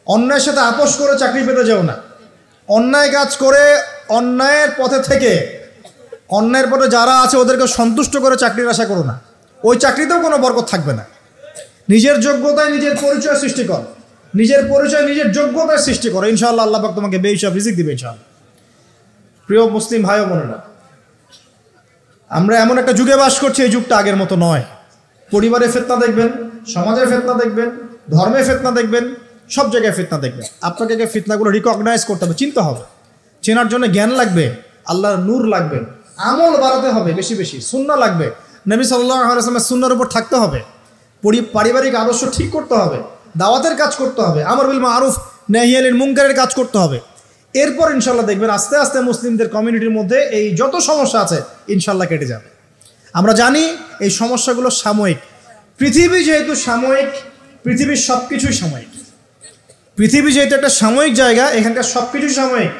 অন্যায়ের সাথে আপোষ করে চাকরি পেতে যাও না। অন্যায় কাজ করে অন্যায়ের পথে থেকে, অন্যায়ের পথে যারা আছে ওদেরকে সন্তুষ্ট করে চাকরির আশা করো না। ওই চাকরিতেও কোনো বরকত থাকবে না। নিজের যোগ্যতায় নিজের পরিচয় সৃষ্টি কর, নিজের পরিচয় নিজের যোগ্যতায় সৃষ্টি করো। ইনশাআল্লাহ আল্লাহ পাক তোমাকে বেহিসাব রিজিক দিবে ইনশাআল্লাহ। প্রিয় মুসলিম ভাই ও বোনেরা, আমরা এমন একটা যুগে বাস করছি, এই যুগটা আগের মতো নয়। পরিবারে ফিতনা দেখবেন, সমাজের ফিতনা দেখবেন, ধর্মে ফিতনা দেখবেন, সব জায়গায় ফিতনা দেখবেন। আপনাকে ফিতনাগুলো রিকগনাইজ করতে হবে, চিনতে হবে। চেনার জন্য জ্ঞান লাগবে, আল্লাহর নূর লাগবে, আমল বাড়াতে হবে বেশি বেশি, সুন্নাহ লাগবে, নবী সাল্লাল্লাহু আলাইহি ওয়াসাল্লামের সুন্নাহর উপর থাকতে হবে, পারিবারিক আদর্শ ঠিক করতে হবে, দাওয়াতের কাজ করতে হবে, আমর বিল মারুফ নাহি আনিল মুনকারের কাজ করতে হবে। এরপর ইনশাল্লাহ দেখবেন আস্তে আস্তে মুসলিমদের কমিউনিটির মধ্যে এই যত সমস্যা আছে ইনশাল্লাহ কেটে যাবে। আমরা জানি এই সমস্যাগুলো সাময়িক। পৃথিবী যেহেতু সাময়িক, পৃথিবীর সব কিছুই সাময়িক। পৃথিবী যেহেতু একটা সাময়িক জায়গা, এখানকার সব কিছুই সাময়িক।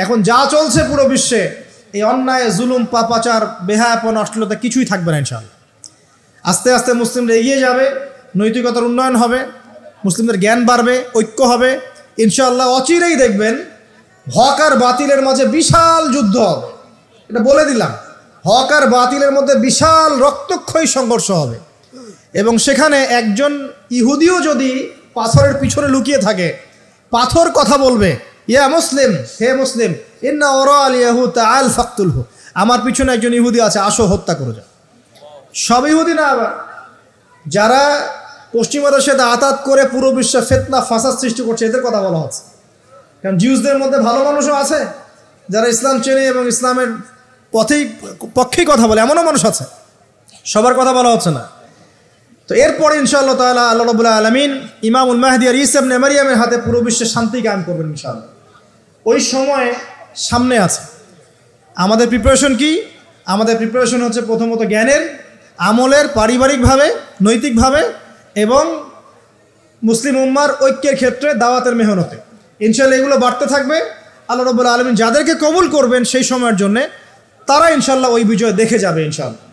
এখন যা চলছে পুরো বিশ্বে, এই অন্যায়, জুলুম, পাপাচার, বেহায়াপন, অশ্লীলতা কিছুই থাকবে না ইনশাল্লাহ। আস্তে আস্তে মুসলিমরা এগিয়ে যাবে, নৈতিকতার উন্নয়ন হবে, মুসলিমদের জ্ঞান বাড়বে, ঐক্য হবে ইনশাআল্লাহ। অচিরেই দেখবেন হক আর বাতিলের মাঝে বিশাল যুদ্ধ হবে। এটা বলে দিলাম, হক আর বাতিলের মধ্যে বিশাল রক্তক্ষয়ী সংঘর্ষ হবে। এবং সেখানে একজন ইহুদিও যদি পাথরের পিছনে লুকিয়ে থাকে, পাথর কথা বলবে, ইয়া মুসলিম, হে মুসলিম, ইন্না ওরা আল ইয়াহু তাআল ফাকতুলহু, আমার পিছনে একজন ইহুদি আছে, আসো হত্যা করে যাও। সব ইহুদি না, আবার যারা পশ্চিমাদের সাথে আতাত করে পুরো বিশ্বে ফিতনা ফাসাদ সৃষ্টি করছে, এদের কথা বলা হচ্ছে। কারণ জিউসদের মধ্যে ভালো মানুষও আছে যারা ইসলাম চেনে এবং ইসলামের পক্ষেই কথা বলে, এমনও মানুষ আছে, সবার কথা বলা হচ্ছে না। তো এরপরে ইনশাআল্লাহ তাআলা আল্লাহ রাব্বুল আলামিন ইমামুল মাহদি আর ঈসা ইবনে মারইয়ামের হাতে পুরো বিশ্বে শান্তি কায়েম করবেন ইনশাআল্লাহ। ওই সময় সামনে আছে। আমাদের প্রিপারেশন কি? আমাদের প্রিপারেশন হচ্ছে প্রথমত জ্ঞানের, আমলের, পারিবারিকভাবে, নৈতিকভাবে এবং মুসলিম উম্মার ঐক্যের ক্ষেত্রে দাওয়াতের মেহনতে। ইনশাআল্লাহ এগুলো বাড়তে থাকবে। আল্লাহ রাব্বুল আলামিন যাদেরকে কবুল করবেন সেই সময়ের জন্যে, তারা ইনশাআল্লাহ ওই বিজয় দেখে যাবে ইনশাআল্লাহ।